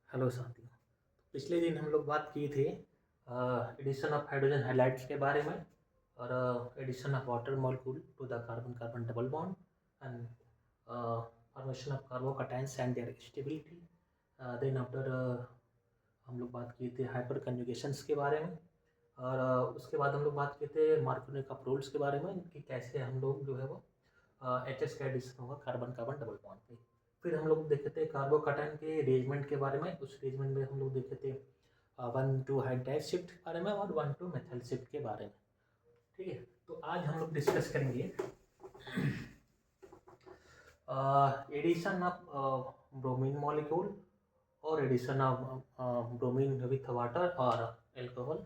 Hello साथियों। पिछले दिन हम लोग बात किए थे एडिशन ऑफ हाइड्रोजन हैलाइड्स के बारे में और addition of water molecule to the carbon carbon double bond and formation of carbocations and their stability. Then after हम लोग बात किए थे हाइपर कंजुगेशंस के बारे में और उसके बाद हम लोग बात किए थे मार्कोनिक रूल्स के बारे में कि कैसे हम लोग जो है वो एच का एडिशन होगा कार्बन कार्बन डबल बॉन्ड पे। फिर हम लोग देखे थे कार्बोकैटायन के अरेंजमेंट के बारे में। उस अरेंजमेंट में हम लोग देखे थे 1 to हाइड्राइड शिफ्ट के बारे में और 1 to मेथाइल शिफ्ट के बारे में। ठीक है, तो आज हम लोग डिस्कस करेंगे एडिशन ऑफ ब्रोमीन मॉलिक्यूल और addition of bromine with water और एल्कोहल,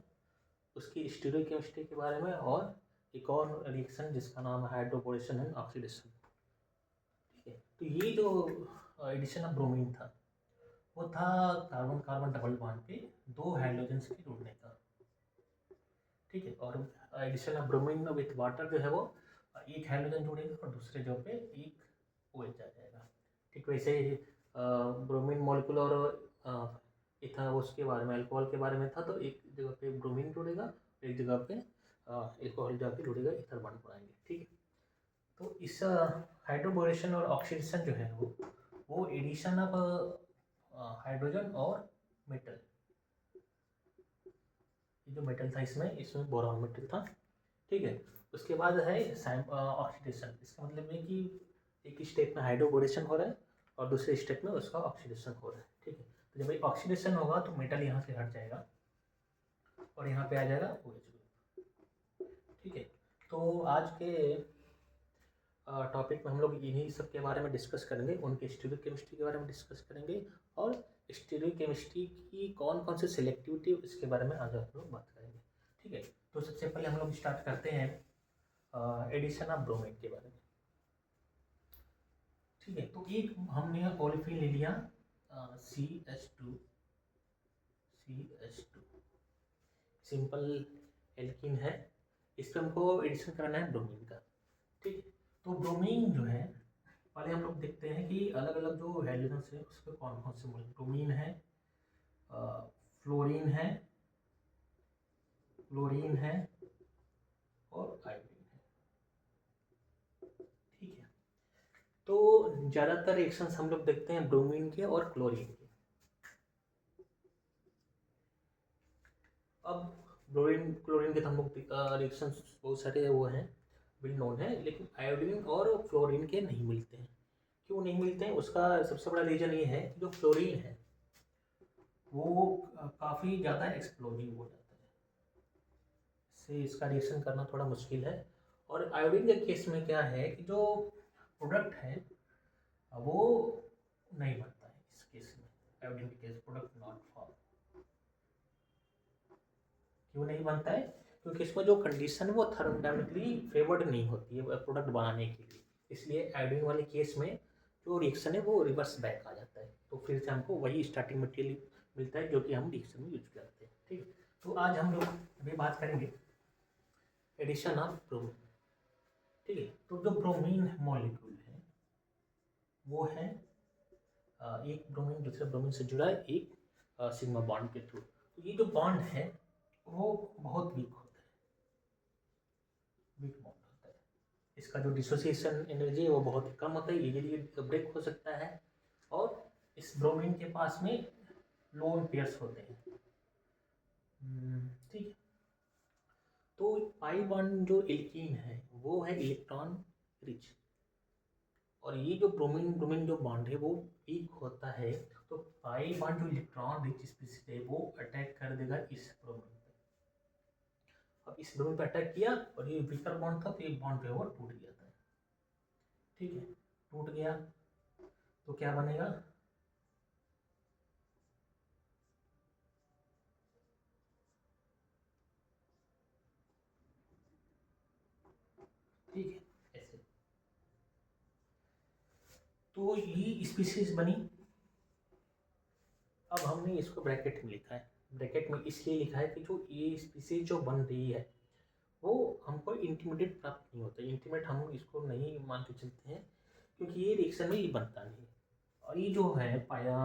उसकी स्टीरियोकेमिस्ट्री के बारे में और एक और रिएक्शन जिसका नाम है हाइड्रोपोरेशन एंड ऑक्सीडेशन। ठीक है, तो ये जो एडिशन ऑफ ब्रोमीन था वो था कार्बन कार्बन डबल बॉन्ड पे 2 हाइड्रोजन्स के जुड़ने का। ठीक है, और addition of bromine with water जो है वो एक हाइड्रोजन जुड़ेगा और दूसरे जगह पे एक OH आ जाएगा। ठीक वैसे ही ब्रोमीन मॉलिक्यूल और इथा उसके बारे में अल्कोहल के बारे में था, तो एक जगह पे ब्रोमीन जुड़ेगा, एक जगह पे अल्कोहल जाके जुड़ेगा, ईथर बॉन्ड बनाएंगे। ठीक है, तो इस हाइड्रोबोरेशन और ऑक्सीडेशन जो है वो एडिशन ऑफ हाइड्रोजन और मेटल, ये जो मेटल था इसमें बोरॉन मेटल था। ठीक है, उसके बाद है ऑक्सीडेशन। इसका मतलब है कि एक स्टेप में हाइड्रोबोरेशन हो रहा है और दूसरे स्टेप में उसका ऑक्सीडेशन हो रहा है। ठीक है, तो जब एक ऑक्सीडेशन होगा तो मेटल यहाँ से हट जाएगा और यहाँ पे आ जाएगा OH ग्रुप। ठीक है, तो आज के टॉपिक में हम लोग इन्हीं सब के बारे में डिस्कस करेंगे, उनके स्टीरियोकेमिस्ट्री के बारे में डिस्कस करेंगे और स्टीरियोकेमिस्ट्री की कौन कौन सी सिलेक्टिविटी इसके बारे में आज हम लोग बात करेंगे। ठीक है, तो सबसे पहले हम लोग स्टार्ट करते हैं एडिशन ऑफ ब्रोमीन के बारे में। ठीक है, तो एक हमने ओलेफिन ले लिया CH2 सिंपल एल्कीन है, इस पर हमको एडिशन कराना है ब्रोमीन का। ठीक है, तो ब्रोमीन जो है पहले हम लोग देखते हैं कि अलग अलग जो हाइड्रोजन्स है उस पर कौन कौन से मॉलिक्यूल, ब्रोमीन है, फ्लोरीन है, और आयोडीन है। ठीक है, तो ज़्यादातर रिएक्शंस हम लोग देखते हैं ब्रोमीन के और क्लोरीन के। अब ब्रोमीन क्लोरीन के तो हम लोग रिएक्शंस बहुत सारे वो हैं, वेल नोन है, लेकिन आयोडीन और फ्लोरीन के नहीं मिलते हैं। क्यों नहीं मिलते हैं, उसका सबसे बड़ा रीज़न ये है कि जो फ्लोरीन है वो काफ़ी ज़्यादा एक्सप्लोजिव हो जाता है, इससे इसका रिएक्शन करना थोड़ा मुश्किल है। और आयोडीन के केस में क्या है कि जो प्रोडक्ट है वो नहीं बनता है। इस केस में आयोडीन के केस प्रोडक्ट नॉट फॉर्म। क्यों नहीं बनता है, क्योंकि इसमें जो कंडीशन है वो थर्मोडायनामिकली फेवर्ड नहीं होती है प्रोडक्ट बनाने के लिए, इसलिए आयोडीन वाले केस में जो रिएक्शन है वो रिवर्स बैक आ जाता है, तो फिर से हमको वही स्टार्टिंग मटेरियल मिलता है जो कि हम रिएक्शन में यूज करते हैं। ठीक है, तो आज हम लोग अभी बात करेंगे एडिशन ऑफ ब्रोमीन। ठीक है, तो जो ब्रोमीन मॉलिक्यूल है वो है एक ब्रोमीन दूसरे ब्रोमीन से जुड़ा है एक सिग्मा बॉन्ड के थ्रू। तो ये जो बॉन्ड है वो बहुत वीक होता है, वीक बॉन्ड होता है। इसका जो डिसोसिएशन एनर्जी है वो बहुत कम होता है, इजीली ब्रेक हो सकता है। और इस ब्रोमीन के पास में लोन पेयर्स होते हैं। ठीक है, तो पाई बॉन्ड जो एल्कीन है वो है इलेक्ट्रॉन रिच, और ये जो ब्रोमीन ब्रोमीन जो बॉन्ड है वो वीक होता है, तो पाई बॉन्ड जो इलेक्ट्रॉन रिच स्पीसीज है वो अटैक कर देगा इस ब्रोमीन पे। अब इस ब्रोमीन पे अटैक किया और ये वीकर बॉन्ड था तो ये बॉन्ड जो है वो टूट गया था। ठीक है, टूट गया तो क्या बनेगा, ठीक है ऐसे, तो ये स्पीसीज बनी। अब हमने इसको ब्रैकेट में लिखा है, ब्रैकेट में इसलिए लिखा है कि जो ये स्पीसीज जो बन रही है वो हमको इंटीमेट प्राप्त नहीं होता, इंटीमेट हम इसको नहीं मान के चलते हैं क्योंकि ये रिएक्शन में ये बनता नहीं। और ये जो है पाया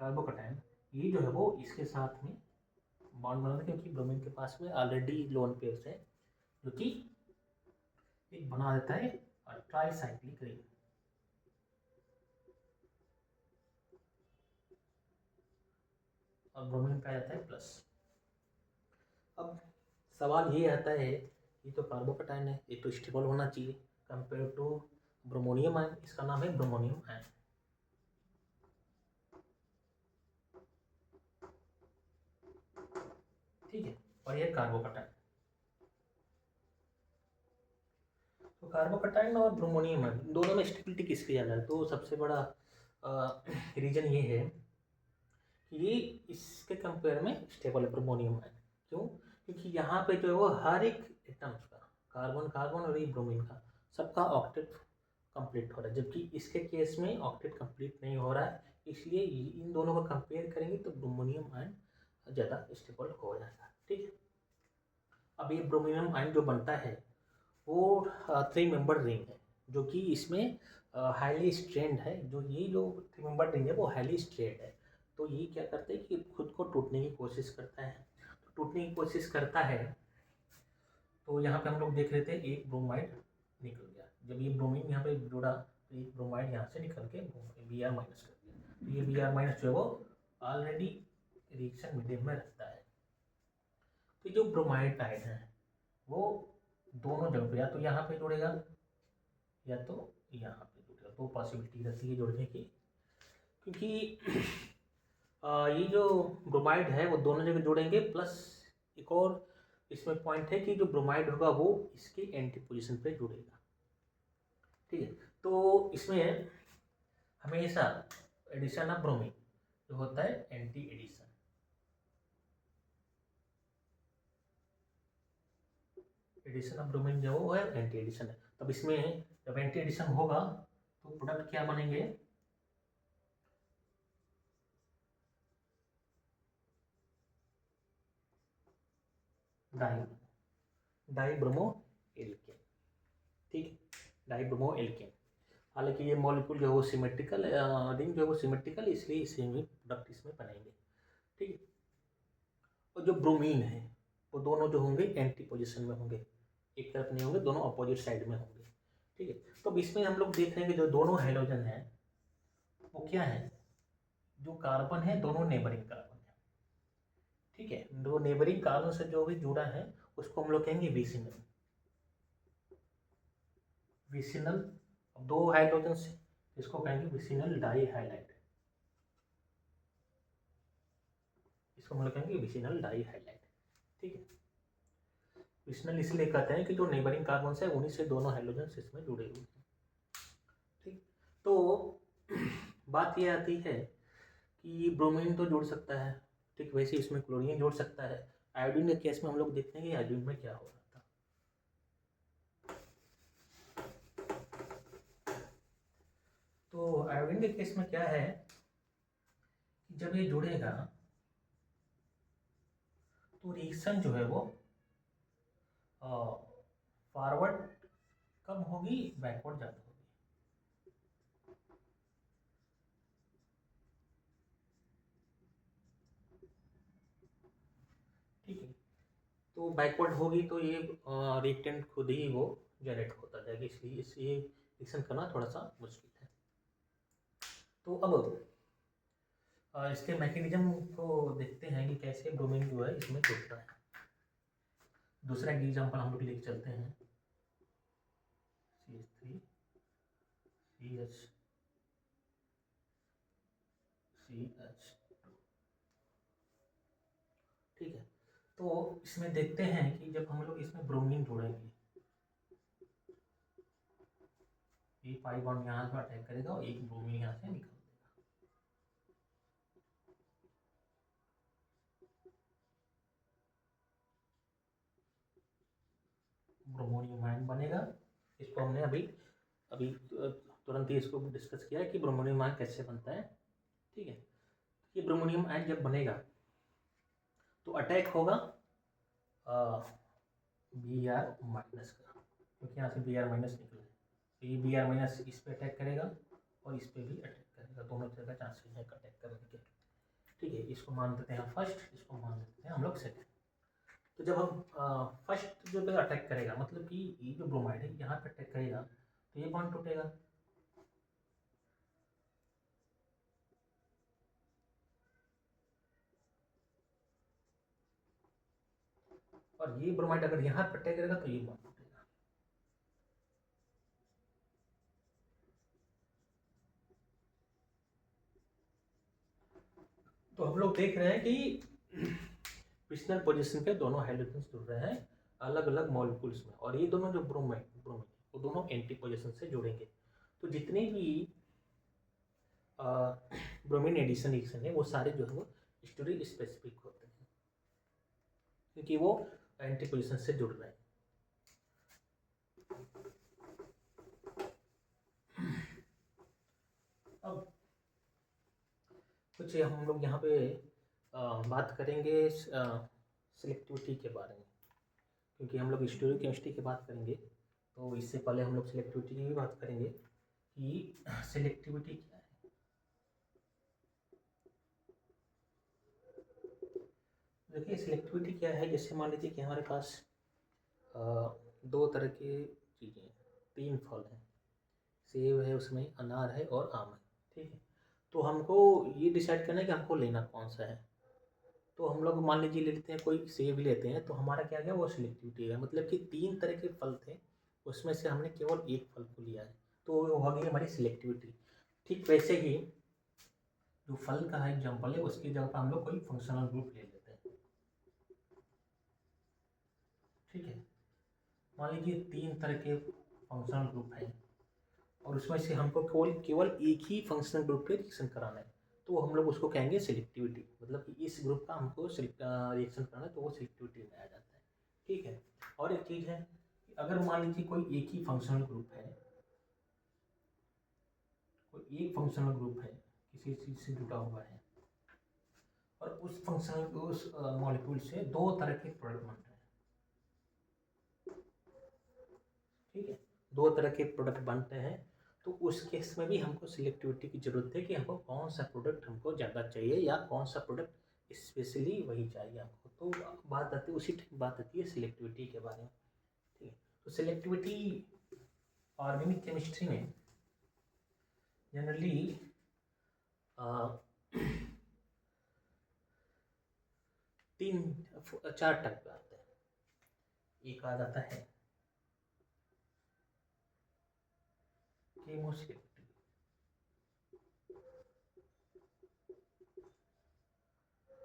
कार्बोकैटायन ये जो है वो इसके साथ में बॉन्ड बना, क्योंकि ब्रोमीन के पास में ऑलरेडी लोन पेयर्स है, जो कि एक बना देता है ट्राईसाइक्लिक रिंग। और ब्रोमीन पे आ जाता है प्लस। अब सवाल ये आता है, ये तो कार्बोकैटायन है, ये तो स्टेबल होना चाहिए कंपेयर टू ब्रोमोनियम आयन। इसका नाम है ब्रोमोनियम आयन। ठीक है, और ये कार्बोकैटायन। तो कार्बोकैटायन और ब्रोमोनियम आयन दोनों में स्टेबिलिटी किसकी ज़्यादा है? तो सबसे बड़ा रीजन ये है कि ये इसके कंपेयर में स्टेबल है ब्रोमोनियम आयन। क्यों? क्योंकि यहाँ पे जो है वो हर एक एटम्स का, कार्बन कार्बन और ये ब्रोमीन का, सबका ऑक्टेट कंप्लीट हो रहा है, जबकि इसके केस में ऑक्टेट कंप्लीट नहीं हो रहा है। इसलिए इन दोनों को कंपेयर करेंगे तो ब्रोमोनियम आयन ज़्यादा स्टेबल हो जाएगा। ठीक है, अब ये ब्रोमोनियम आयन जो बनता है वो 3 मेंबर रिंग है, जो कि इसमें हाईली स्ट्रेंड है। जो ये जो 3 मेंबर रिंग है वो हाईली स्ट्रेंड है। तो ये क्या करते हैं कि खुद को टूटने की कोशिश करता है। तो टूटने की कोशिश करता है, तो यहाँ पे हम लोग देख रहे थे एक ब्रोमाइड निकल गया। जब ये ब्रोमीन यहाँ पे जुड़ा तो एक ब्रोमाइड यहाँ से निकल के Br माइनस कर दिया। तो ये Br माइनस जो है वो ऑलरेडी रिएक्शन मीडियम में रहता है। तो जो ब्रोमाइड आयन है वो दोनों जगह पे या तो यहाँ पे जुड़ेगा या तो यहाँ पे जुड़ेगा। दो पॉसिबिलिटी रहती है जुड़ने की, क्योंकि ये जो ब्रोमाइड है वो दोनों जगह जुड़ेंगे। प्लस एक और इसमें पॉइंट है कि जो ब्रोमाइड होगा वो इसके एंटी पोजीशन पे जुड़ेगा। ठीक है, तो इसमें हमेशा एडिशन ऑफ ब्रोमीन जो होता है anti addition. Addition of bromine जो वो है एंटी एडिशन है। तब इसमें जब एंटी एडिशन होगा तो प्रोडक्ट क्या बनेंगे? Dibromo alkane. ठीक है, डाइब्रोमो एल्केन। हालांकि ये मॉलिक्यूल जो है वो सिमेट्रिकल रिंग जो है वो सिमेट्रिकल, इसलिए सेम ही प्रोडक्ट इसमें बनेंगे। ठीक है, और जो ब्रोमीन है वो दोनों जो होंगे एंटी पोजिशन में होंगे, एक तरफ नहीं होंगे, दोनों अपोजिट साइड में होंगे। ठीक है, तो अब इसमें हम लोग देख रहे हैं कि जो दोनों हेलोजन हैं वो क्या है? जो कार्बन है दोनों नेबरिंग कार्बन है। ठीक है, दो नेबरिंग कार्बन से जो भी जुड़ा है उसको हम लोग कहेंगे विसिनल। विसिनल, अब दो हाइड्रोजन से इसको कहेंगे विसिनल डाई हाइलाइट। इसको हम लोग कहेंगे विसिनल डाई हाइलाइट। ठीक है, विसिनल इसलिए कहते हैं कि जो नेबरिंग कार्बन है उन्हीं से दोनों हाइड्रोजन इसमें जुड़े हुए हैं। ठीक, तो बात ये आती है कि ब्रोमीन तो जुड़ सकता है, ठीक, वैसे इसमें क्लोरीन जुड़ सकता है। आयोडीन के केस में हम लोग देखते हैं कि आयोडीन में क्या हो रहा था। तो आयोडीन के केस में क्या है कि जब ये जुड़ेगा तो रिएक्शन जो है वो फॉरवर्ड कम होगी, बैकवर्ड ज़्यादा होगी। ठीक है, तो बैकवर्ड होगी तो ये रिएक्टेंट खुद ही वो जनरेट होता जाएगा, इसलिए इसे रिएक्शन करना थोड़ा सा मुश्किल है। तो अब इसके मैकेनिज्म को देखते हैं कि कैसे ब्रोमीन जो है इसमें जुड़ता है। दूसरा एग्जाम्पल हम लोग लेके चलते हैं, CH3 CH CH। ठीक है, तो इसमें देखते हैं कि जब हम लोग इसमें ब्रोमीन जोड़ेंगे, ये पाई बॉन्ड यहाँ से अटैक करेगा और एक ब्रोमीन यहाँ से निकल देगा। ब्रोमोनियम आयन बनेगा। इसको हमने अभी अभी तुरंत ही इसको डिस्कस किया है कि ब्रोमोनियम आयन कैसे बनता है। ठीक है, ये ब्रोमोनियम आयन जब बनेगा तो अटैक होगा Br माइनस का, क्योंकि यहाँ से Br माइनस निकला है, तो ये Br माइनस इस पे अटैक करेगा और इस पे भी अटैक करेगा। दोनों तरह का चांसेस है अटैक करने के। ठीक है, इसको मान देते हैं फर्स्ट, इसको मान देते हैं हम लोग सेकेंड। तो जब हम फर्स्ट जो पे अटैक करेगा, मतलब कि ये जो ब्रोमाइड है यहाँ पे अटैक करेगा तो ये बॉन्ड टूटेगा, और ये ब्रोमाइड अगर यहाँ पे अटैक करेगा तो ये बॉन्ड टूटेगा। तो हम लोग देख रहे हैं कि पिछनल पोजीशन पे दोनों हाइड्रोजन जुड़ रहे हैं अलग अलग मॉलिक्यूल्स में, और ये दोनों जो ब्रोमाइड वो दोनों एंटी पोजीशन से जुड़ेंगे। तो जितने भी ब्रोमीन एडिशन रिएक्शन है वो सारे जो है वो स्टोरी स्पेसिफिक होते हैं, क्योंकि वो एंटी पोजीशन से जुड़ रहे हैं। अब कुछ हम लोग यहाँ पे बात करेंगे सिलेक्टिविटी के बारे में, क्योंकि हम लोग स्टोरियोकेमिस्ट्री की बात करेंगे, तो इससे पहले हम लोग सिलेक्टिविटी की भी बात करेंगे कि सिलेक्टिविटी क्या है। देखिए सिलेक्टिविटी क्या है, जैसे मान लीजिए कि हमारे पास दो तरह की चीज़ें हैं, 3 फल हैं, सेब है, उसमें अनार है और आम है, ठीक है। तो हमको ये डिसाइड करना है कि हमको लेना कौन सा है। तो हम लोग मान लीजिए ले लेते हैं, कोई सेब लेते हैं, तो हमारा क्या गया वो सिलेक्टिविटी है, मतलब कि 3 तरह के फल थे, उसमें से हमने केवल एक फल को लिया है, तो वो हो गई हमारी सिलेक्टिविटी। ठीक वैसे ही जो फल का है एग्जाम्पल है, उसकी जगह पर हम लोग कोई फंक्शनल ग्रुप ले लेते हैं, ठीक है। मान लीजिए 3 तरह के फंक्शनल ग्रुप हैं और उसमें से हमको केवल एक ही फंक्शनल ग्रुप पे रिएक्शन कराना है, तो हम लोग उसको कहेंगे सिलेक्टिविटी, मतलब कि इस ग्रुप का हमको रिएक्शन कराना है तो वो सिलेक्टिविटी में आ जाता है, ठीक है। और एक चीज़ है कि अगर मान लीजिए कोई एक ही फंक्शनल ग्रुप है, कोई एक फंक्शनल ग्रुप है किसी चीज़ से जुड़ा हुआ है, और उस फंक्शनल उस मॉलिक्यूल से 2 तरह के प्रोडक्ट बन रहे हैं, ठीक है, 2 तरह के प्रोडक्ट बनते हैं, तो उस केस में भी हमको सिलेक्टिविटी की ज़रूरत है कि हमको कौन सा प्रोडक्ट हमको ज़्यादा चाहिए या कौन सा प्रोडक्ट स्पेशली वही चाहिए हमको। तो बात आती है उसी बात आती है सिलेक्टिविटी के बारे में, ठीक है। तो सिलेक्टिविटी ऑर्गेनिक केमिस्ट्री में जनरली 4 टाइप का आता है। एक आ जाता है केमोसिलेक्टिव,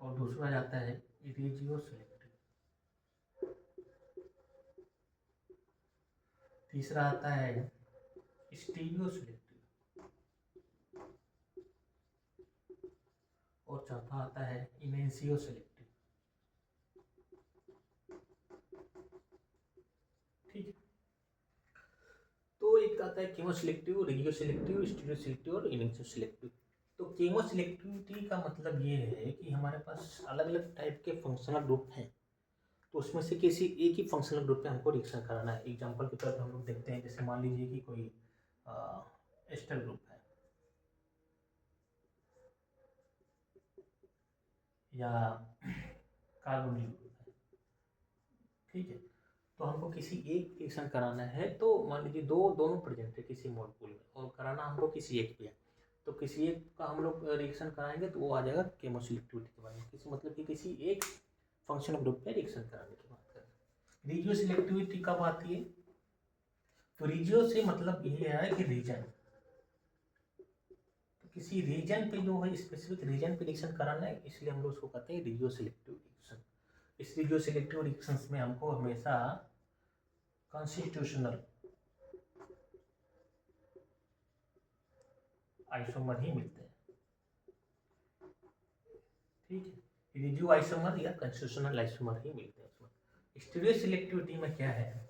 और दूसरा जाता है रेजियो सिलेक्टिव, तीसरा आता है स्टीरियो सिलेक्टिव, और चौथा आता है इमेंसियो सिलेक्टिव, ठीक है। तो एक आता है chemo selective, regio selective, stereo selective और इमेंसियो सिलेक्टिव। तो केमो सिलेक्टिविटी का मतलब ये है कि हमारे पास अलग अलग टाइप के फंक्शनल ग्रुप हैं, तो उसमें से किसी एक ही फंक्शनल ग्रुप पे हमको रिएक्शन कराना है। एग्जांपल के तौर पर हम लोग देखते हैं, जैसे मान लीजिए कि कोई एस्टर ग्रुप है या कार्बोनिल ग्रुप है, ठीक है। तो हमको किसी एक रिएक्शन कराना है, तो मान लीजिए दोनों प्रेजेंट है किसी मॉलिक्यूल में और कराना हमको किसी एक पे है, तो किसी एक का हम लोग रिएक्शन कराएंगे तो वो आ जाएगा केमोसिलेक्टिविटी के बारे में, किसी मतलब कि किसी एक फंक्शनल ग्रुप पे रिएक्शन कराने की बात करें। रिजियो सिलेक्टिविटी कब आती है, तो रिजियो से मतलब ये है कि रीजन, तो किसी रीजन पे जो है स्पेसिफिक रीजन पे रिएक्शन कराना है, इसलिए हम लोग उसको कहते हैं रिजियो सिलेक्टिव रिएक्शन। इस रिजियो सिलेक्टिव रिएक्शंस में हमको हमेशा कॉन्स्टिट्यूशनल आइसोमर ही मिलते हैं, ठीक है। रिजियो आइसोमर या कॉन्स्टिट्यूशनल आइसोमर ही मिलते हैं उसमें। स्टीरियो सिलेक्टिविटी में क्या है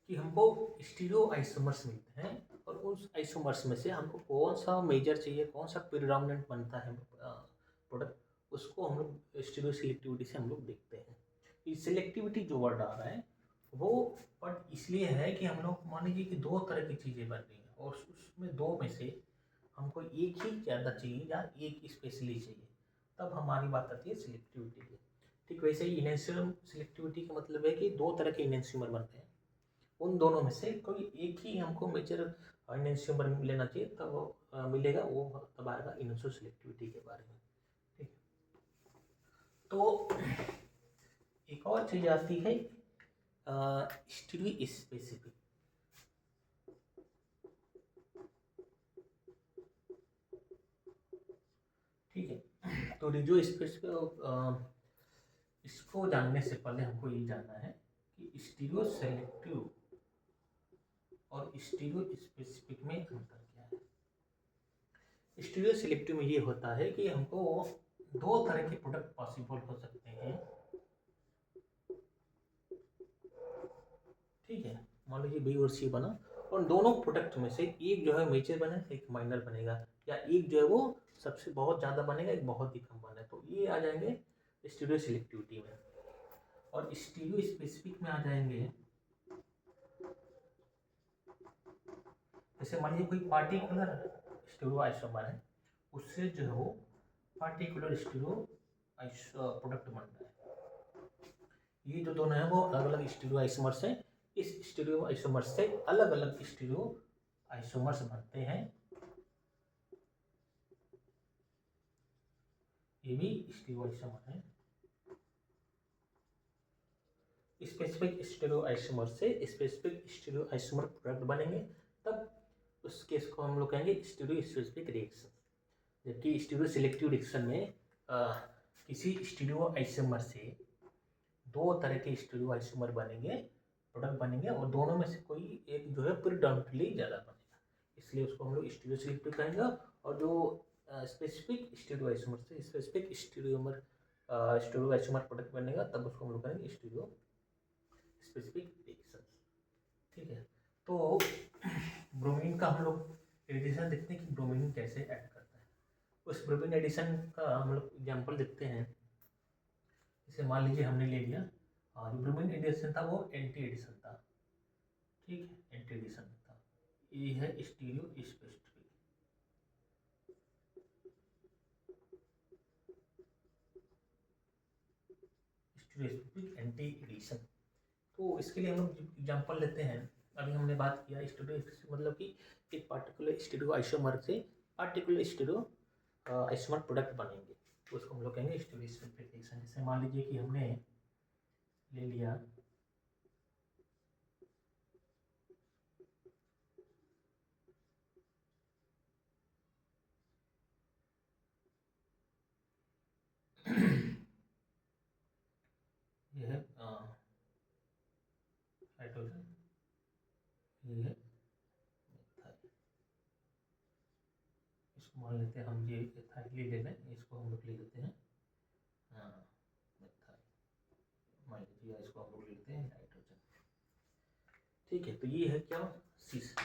कि हमको स्टीरियो आइसोमर्स मिलते हैं, और उस आइसोमर्स में से हमको कौन सा मेजर चाहिए, कौन सा प्रिडोमिनेंट बनता है प्रोडक्ट, उसको हम लोग स्टीरियो सिलेक्टिविटी से हम लोग देखते हैं। ये सिलेक्टिविटी जो वर्ड आ रहा है वो वर्ड इसलिए है कि हम लोग मान लीजिए कि 2 तरह की चीज़ें बन रही हैं और उसमें 2 में से हमको एक ही ज़्यादा चाहिए या एक स्पेशली चाहिए, तब हमारी बात आती है सिलेक्टिविटी की। ठीक वैसे ही इनेंशियम सिलेक्टिविटी का मतलब है कि दो तरह के इनेंशियमर बनते हैं, उन दोनों में से कोई एक ही हमको मेजर इनेंशियमर लेना चाहिए, तब मिलेगा वो, तब आएगा इनेंशियल सिलेक्टिविटी के बारे में। ठीक, तो एक और चीज आती है स्टीरियो स्पेसिफिक। ठीक है, तो रिजो स्पेसिफिक, इसको जानने से पहले हमको ये जानना है कि स्टीरियो सेलेक्टिव और स्टीरियो स्पेसिफिक में अंतर क्या है। स्टीरियो सेलेक्टिव में ये होता है कि हमको दो तरह के प्रोडक्ट पॉसिबल हो सकते हैं। ठीक है, मान लीजिए बी और सी बना, और दोनों प्रोडक्ट में से एक जो है मेजर बने, एक माइनर बनेगा, या एक जो है वो सबसे बहुत ज़्यादा बनेगा, एक बहुत ही कम बने, तो ये आ जाएंगे स्टीरियो सिलेक्टिविटी में। और स्टीरियो स्पेसिफिक में आ जाएंगे, जैसे मान लीजिए कोई पार्टिकुलर स्टीरियो आइसोमर है, उससे जो है वो पार्टिकुलर स्टीरियो प्रोडक्ट बन रहा है। ये जो दोनों है वो अलग अलग स्टीरियो आइसोमर्स हैं, इस स्टीरियो आइसोमर्स से अलग अलग स्टीरियो आइसोमर्स बनते हैं। ये भी स्टीरियो आइसोमर है। स्पेसिफिक स्टीरियो आइसोमर से स्पेसिफिक स्टीरियो आइसोमर प्रोडक्ट बनेंगे, तब उस केस को हम लोग कहेंगे स्टीरियो स्पेसिफिक रिएक्शन। जबकि स्टीरियो सिलेक्टिव रिएक्शन में किसी स्टीरियो आइसोमर से दो तरह के स्टीरियो आइसोमर बनेंगे, प्रोडक्ट बनेंगे, और दोनों में से कोई एक जो है प्रीडोमिनेंटली ज़्यादा बनेगा, इसलिए उसको हम लोग स्टीरियो सिलेक्टिव कहेंगे। और जो स्पेसिफिक स्टीरियो आइसोमर से स्पेसिफिक स्टीरियो आइसोमर प्रोडक्ट बनेगा, तब उसको हम लोग कहेंगे स्टीरियो स्पेसिफिक रिएक्शन। ठीक है, तो ब्रोमीन का हम लोग एडिशन देखते हैं कि ब्रोमीन कैसे ऐड करता है। उस ब्रोमीन एडिशन का हम लोग एग्जाम्पल देखते हैं। जैसे मान लीजिए हमने ले लिया, जो ब्रोमीन एडिशन था वो एंटी एडिशन था। ठीक है, एंटी एडिशन था। ये है stereo specific. Stereo specific anti addition, तो इसके लिए हम लोग एग्जाम्पल लेते हैं। अभी हमने बात किया स्टीरियो मतलब कि एक पार्टिकुलर स्टीरियो आइसोमर से पार्टिकुलर स्टीरियो आइसोमर प्रोडक्ट बनेंगे, तो उसको हम लोग कहेंगे स्टीरियो स्पेसिफिक रिएक्शन। जैसे मान लीजिए कि हमने ले लिया ये है हाइड्रोजन, ये है मिथाइल। इसको मान लेते हैं हम, ये इथाइल ले लें, इसको हम लोग ले लेते हैं मिथाइल, मान लीजिए इसको हम लोग ले लेते हैं हाइड्रोजन। ठीक है, तो ये है क्या, सीस।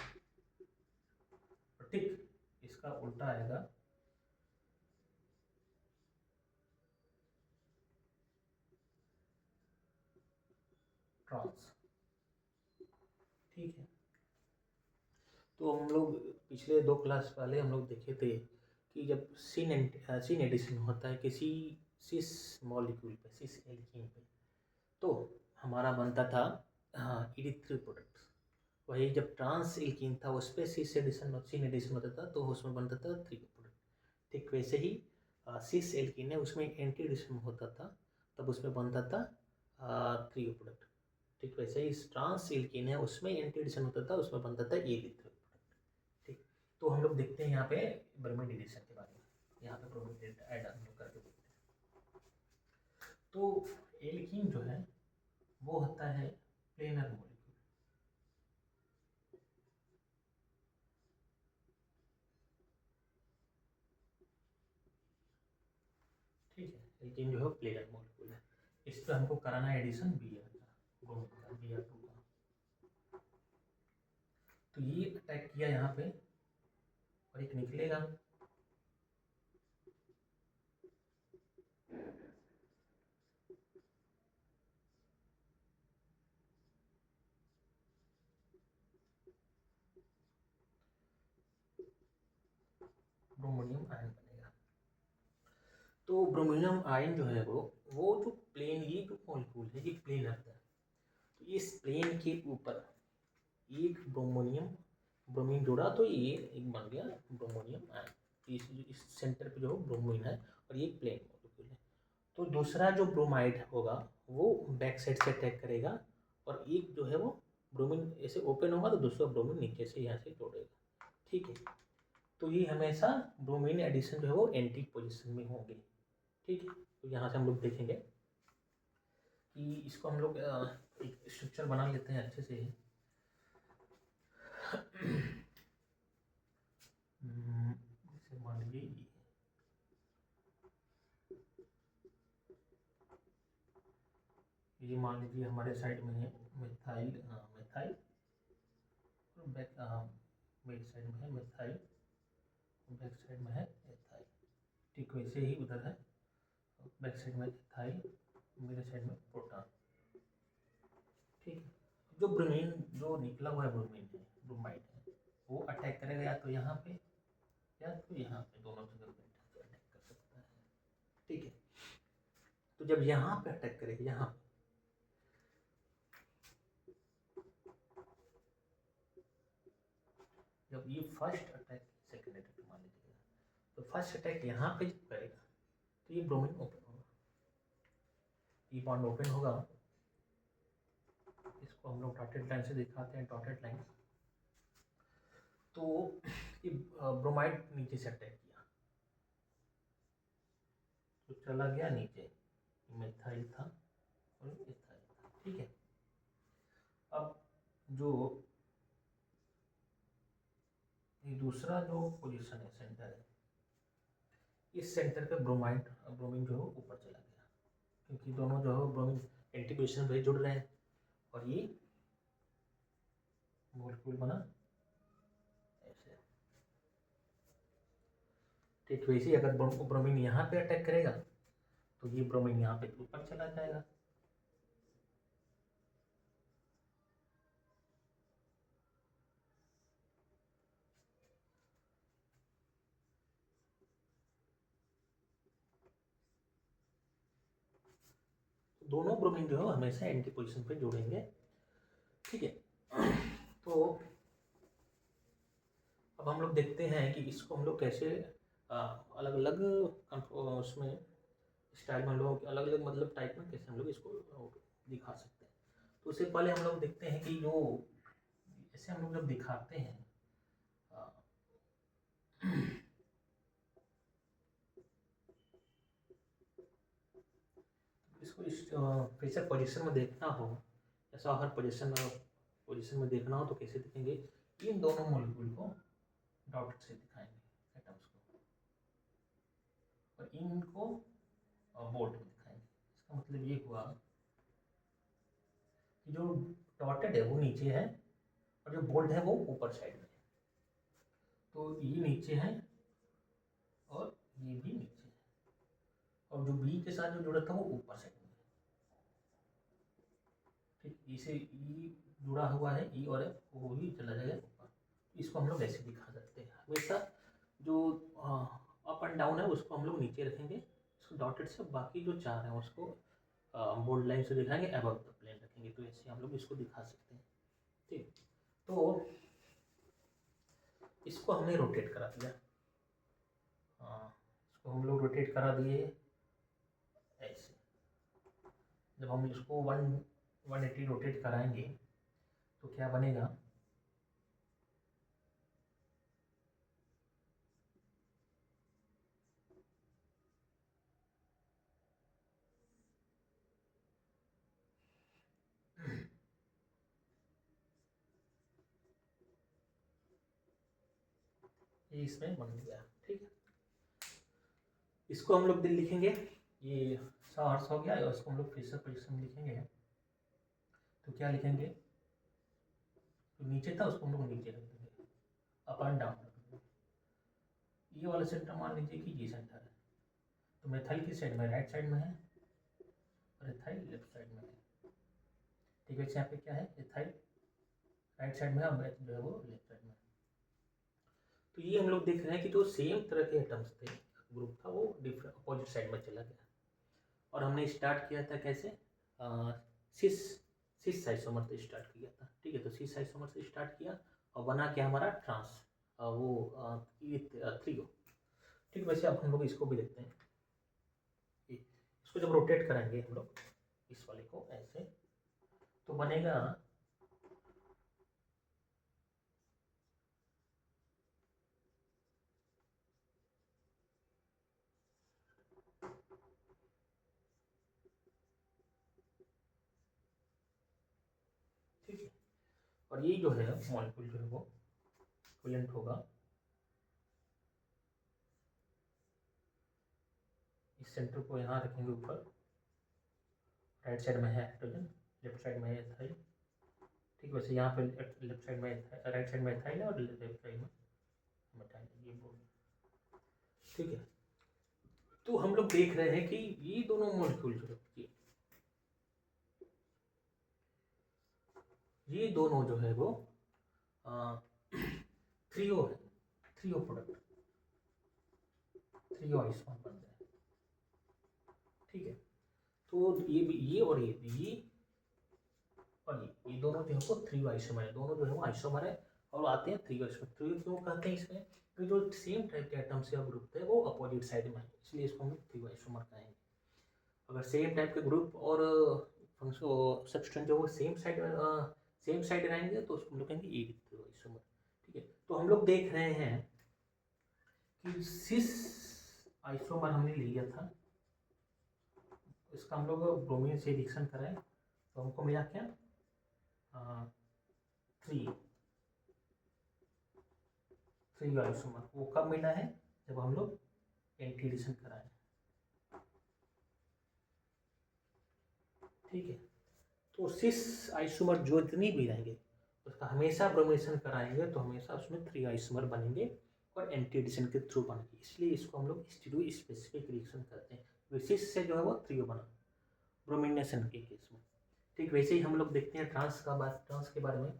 ठीक, इसका उल्टा आएगा ट्रांस। ठीक है, तो हम लोग पिछले दो क्लास पहले हम लोग देखे थे कि जब सिन एडिशन होता है किसी सिस मॉलिक्यूल पे, सिस एल्कीन पे, तो हमारा बनता था इरिथ्रिल प्रोडक्ट। वही जब ट्रांस एल्कीन था उस पर सिन एडिशन होता था, तो उसमें बनता था थ्री प्रोडक्ट। ठीक वैसे ही सिस एल्कीन है, उसमें एंटी एडिशन होता था, तब उसमें बनता था थ्री प्रोडक्ट। ठीक वैसे ही ट्रांस एल्कीन है, उसमें एंटी एडिशन होता था, उसमें बनता था इरिथ्रिल। ठीक, तो हम लोग देखते हैं यहाँ पे ब्रोमीन एडिशन के बारे में। यहाँ पे ब्रोमीन ऐड हम लोग करके देखते हैं। तो एल्कीन जो है वो होता है प्लेनर मॉलिक्यूल। ठीक है, एल्कीन जो है प्लेनर मॉलिक्यूल है। इस पर हमको कराना है एडिशन Br का, ब्रोमीन का, Br2 का। तो ये अटैक किया यहाँ पे, और एक निकलेगा, ब्रोमोनियम आयन बनेगा। तो ब्रोमीनियम आयन जो है वो जो प्लेन, ये जो मॉलिक्यूल है ये प्लेन रहता है। तो इस प्लेन के ऊपर एक ब्रोमीन जोड़ा तो ये एक बन गया ब्रोमोनियम आयन। इस सेंटर पे जो ब्रोमीन है और ये प्लेन मॉलिक्यूल है। तो दूसरा जो ब्रोमाइड होगा वो बैक साइड से अटैक करेगा और एक जो है वो ब्रोमीन ऐसे ओपन होगा तो दूसरा ब्रोमीन नीचे से यहाँ से जोड़ेगा। ठीक है, तो ये हमेशा ब्रोमीन एडिशन जो है वो एंटी पोजिशन में होंगे। ठीक है, तो यहाँ से हम लोग देखेंगे कि इसको हम लोग एक स्ट्रक्चर बना लेते हैं अच्छे से। जैसे मान लीजिए ये मान लीजिए हमारे साइड में है मिथाइल, मिथाइल बैक मेरी साइड में है मिथाइल, बैक साइड में है एथाइल। ठीक वैसे ही उधर है, बैक साइड में एथाइल, मेरे साइड में प्रोटॉन। ठीक है, जो ब्रोमीन जो निकला हुआ है ब्रोमीन है, ब्रोमाइड है, वो अटैक करेगा या तो यहाँ पे या तो यहाँ पे, दोनों जगह पे अटैक कर सकता है। ठीक है, तो जब यहाँ पे अटैक करेगा, यहाँ जब ये फर्स्ट अटैक सेकेंड अटैक मान लीजिएगा, तो फर्स्ट अटैक यहाँ पे जब करेगा तो ये ब्रोमीन ओपन होगा, ये बॉन्ड ओपन होगा। इसको हम लोग डॉटेड लाइन से दिखाते हैं, डॉटेड लाइन। तो ये ब्रोमाइड नीचे से अटैक किया तो चला गया नीचे, मिथाइल था और इथाइल था। ठीक है, अब जो ये दूसरा जो पोजीशन है, सेंटर है, इस सेंटर पे ब्रोमीन जो है ऊपर चला गया, क्योंकि दोनों जो है ब्रोमीन एंटी पोजीशन पे जुड़ रहे हैं और ये मॉलिक्यूल बना ऐसे। ठीक वैसे ही अगर ब्रोमीन यहाँ पे अटैक करेगा तो ये ब्रोमीन यहाँ पे ऊपर चला जाएगा। दोनों ब्रोमीन जो है हमेशा एंटी पोजीशन पे जुड़ेंगे। ठीक है, तो अब हम लोग देखते हैं कि इसको हम लोग कैसे अलग अलग उसमें स्टाइल में हम लोग अलग अलग मतलब टाइप में कैसे हम लोग इसको दिखा सकते हैं। तो उससे पहले हम लोग देखते हैं कि जो ऐसे हम लोग जब दिखाते हैं इसको इस प्रेशर पोजीशन में देखना हो, ऐसा हर पोजीशन में देखना हो तो कैसे दिखेंगे, इन दोनों मॉलिक्यूल को डॉट से दिखाएंगे एटम्स को, और इनको बोल्ट में दिखाएंगे। इसका मतलब ये हुआ कि जो डॉटेड है वो नीचे है और जो बोल्ट है वो ऊपर साइड में है। तो ये नीचे है और ये भी नीचे है, और जो बी के साथ जो जुड़ा था वो ऊपर साइड में है। ठीक, इसे ई जुड़ा हुआ है, ई और एफ, वो भी चला जाएगा ऊपर। इसको हम लोग ऐसे दिखा सकते हैं। हमेशा जो अप एंड डाउन है उसको हम लोग नीचे रखेंगे, इसको डॉटेड से, बाकी जो चार हैं उसको बोल्ड लाइन से दिखाएंगे, अबव द प्लेन रखेंगे। तो ऐसे हम लोग इसको दिखा सकते हैं। ठीक, तो इसको हमने रोटेट करा दिया, इसको हम लोग रोटेट करा दिए ऐसे। जब हम इसको 180 रोटेट कराएंगे तो क्या बनेगा, ये इसमें बन गया। ठीक है, इसको हम लोग दिन लिखेंगे, ये 100 हो गया और इसको हम लोग प्रेशर पोजीशन में लिखेंगे। तो क्या लिखेंगे, तो नीचे था उसको हम लोग नीचे रख देंगे, अप एंड डाउन रख देंगे। ये वाला सेंटर मान लीजिए कि ये सेंटर है, तो मेथाइल की साइड में राइट साइड में है और एथाइल लेफ्ट साइड में है। ठीक है, यहाँ पे क्या है, एथाइल राइट साइड में है और जो है वो लेफ्ट साइड में है। तो ये हम लोग देख रहे हैं कि जो सेम तरह के एटम्स थे, ग्रुप था, वो डिफरेंट अपोजिट साइड में चला गया। और हमने स्टार्ट किया था कैसे, सिस सिस आइसोमर से स्टार्ट किया था। ठीक है, तो सिस आइसोमर से स्टार्ट किया और बना क्या हमारा ट्रांस वो थ्रियो। ठीक है, वैसे अब हम लोग इसको भी देखते हैं। इसको जब रोटेट कराएंगे हम लोग इस वाले को ऐसे, तो बनेगा ठीक है। और ये जो है मॉलिक्यूल जो है वो इक्विवेलेंट होगा इस सेंटर को यहाँ रखेंगे ऊपर, राइट साइड में है हाइड्रोजन, लेफ्ट साइड में है एथाइल। ठीक, वैसे यहाँ पे लेफ्ट साइड में राइट साइड में एथाइल है और लेफ्ट साइड में मिथाइल, ये बोल। ठीक है, तो हम लोग देख रहे हैं कि ये दोनों मॉलिक्यूल जो है ये दोनों जो है वो थ्रियो है, थ्रियो प्रोडक्ट, थ्रियो आइसोमर बन रहे हैं। ठीक है, तो ये और ये और ये दोनों जो है वो थ्रियो आइसोमर है, दोनों जो है वो आइसोमर है और आते हैं थ्रियो आइसोमर। थ्रियो क्यों कहते हैं इसमें, कि जो सेम टाइप के एटम से ग्रुप है वो अपोजिट साइड में है, इसलिए इसको हम थ्रियो आइसोमर कहेंगे। अगर सेम टाइप के ग्रुप और सब्सटेंस जो वो सेम साइड रहेंगे तो उसको हम लोग कहेंगे थ्रियो आइसोमर। ठीक है, तो हम लोग देख रहे हैं कि सिस आइसोमर हमने लिया था, इसका हम लोग ब्रोमीन से रिएक्शन कराएं तो हमको मिला क्या, 3 आइसोमर। वो कब मिला है, जब हम लोग एंटी एडिशन कराएं। ठीक है, तो सिस आइसोमर जो इतनी भी रहेंगे उसका हमेशा ब्रोमिनेशन कराएंगे तो हमेशा उसमें 3 आइसोमर बनेंगे और एंटी एडिशन के थ्रू बनेंगे, इसलिए इसको हम लोग स्टीरियो स्पेसिफिक रिएक्शन करते हैं। विशिष्ट से जो है वो थ्रियो बना ब्रोमिनेशन के केस में। ठीक, वैसे ही हम लोग देखते हैं ट्रांस के बारे में।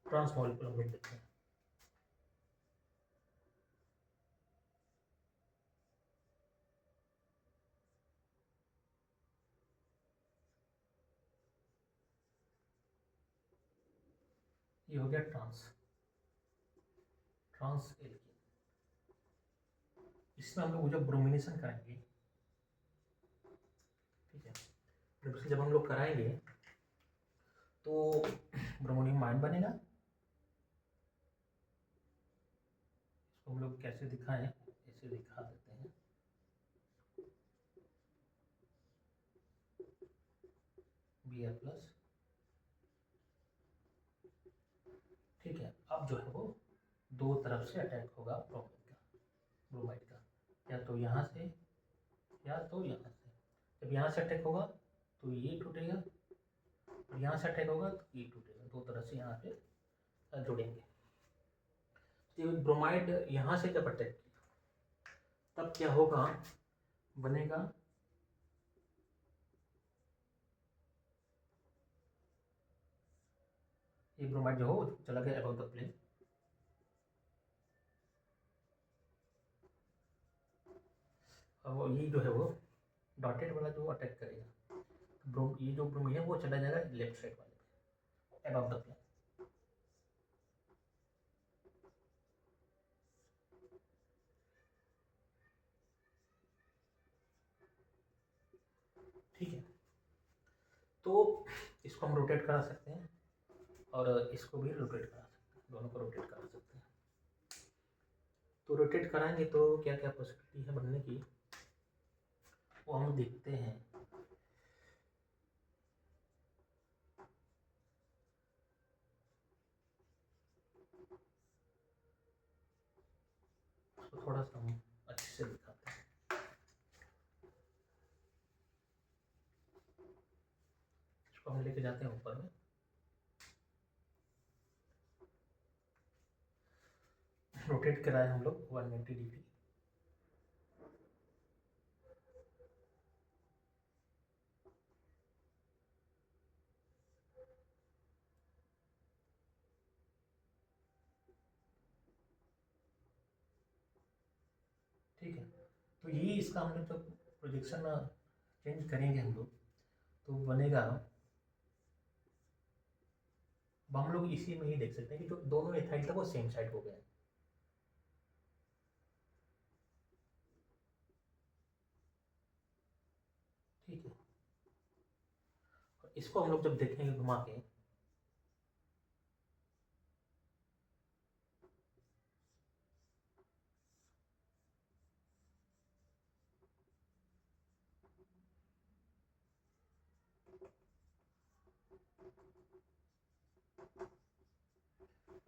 ट्रांस मॉलिक्यूल हम लोग देखते हैं। ये हो गया ट्रांस एल्कीन। इसमें हम लोग जब ब्रोमिनेशन करेंगे, ठीक है, जब हम लोग कराएंगे तो ब्रोमोनियम आयन बनेगा। इसको हम लोग कैसे दिखाएं, ऐसे दिखा देते हैं। Br+। ठीक है, अब जो है वो दो तरफ से अटैक होगा ब्रोमाइड का, या तो यहाँ से या तो यहाँ से। जब यहाँ से अटैक होगा तो ये टूटेगा और यहाँ से अटैक होगा तो ये टूटेगा, दो तरह से यहाँ पे जुड़ेंगे। तो ब्रोमाइड यहाँ से जब अटैक किया तब क्या होगा, बनेगा ये ब्रोमाइड जो हो चला गया अबाउट द प्लेन। अब ये जो है वो डॉटेड वाला जो अटैक करेगा, ये जो ब्रोमीन है वो चला जाएगा लेफ्ट साइड वाले पे अबाउट द प्लेन। ठीक है, तो इसको हम रोटेट करा सकते हैं और इसको भी रोटेट करा सकते हैं, दोनों को रोटेट करा सकते हैं। तो रोटेट कराएंगे तो क्या क्या पॉसिबिलिटी है बनने की, वो हम देखते हैं। तो थोड़ा सा हम अच्छे से दिखाते हैं। इसको हम लेके जाते हैं ऊपर में, रोटेट कराए हम लोग 180 डिग्री। ठीक है। तो ये इसका हम लोग जब प्रोजेक्शन चेंज करेंगे हम लोग तो बनेगा, अब हम लोग इसी में ही देख सकते हैं कि जो दोनों एथाइल था वो सेम साइड हो गया। ठीक है, इसको हम लोग जब देखेंगे घुमा के,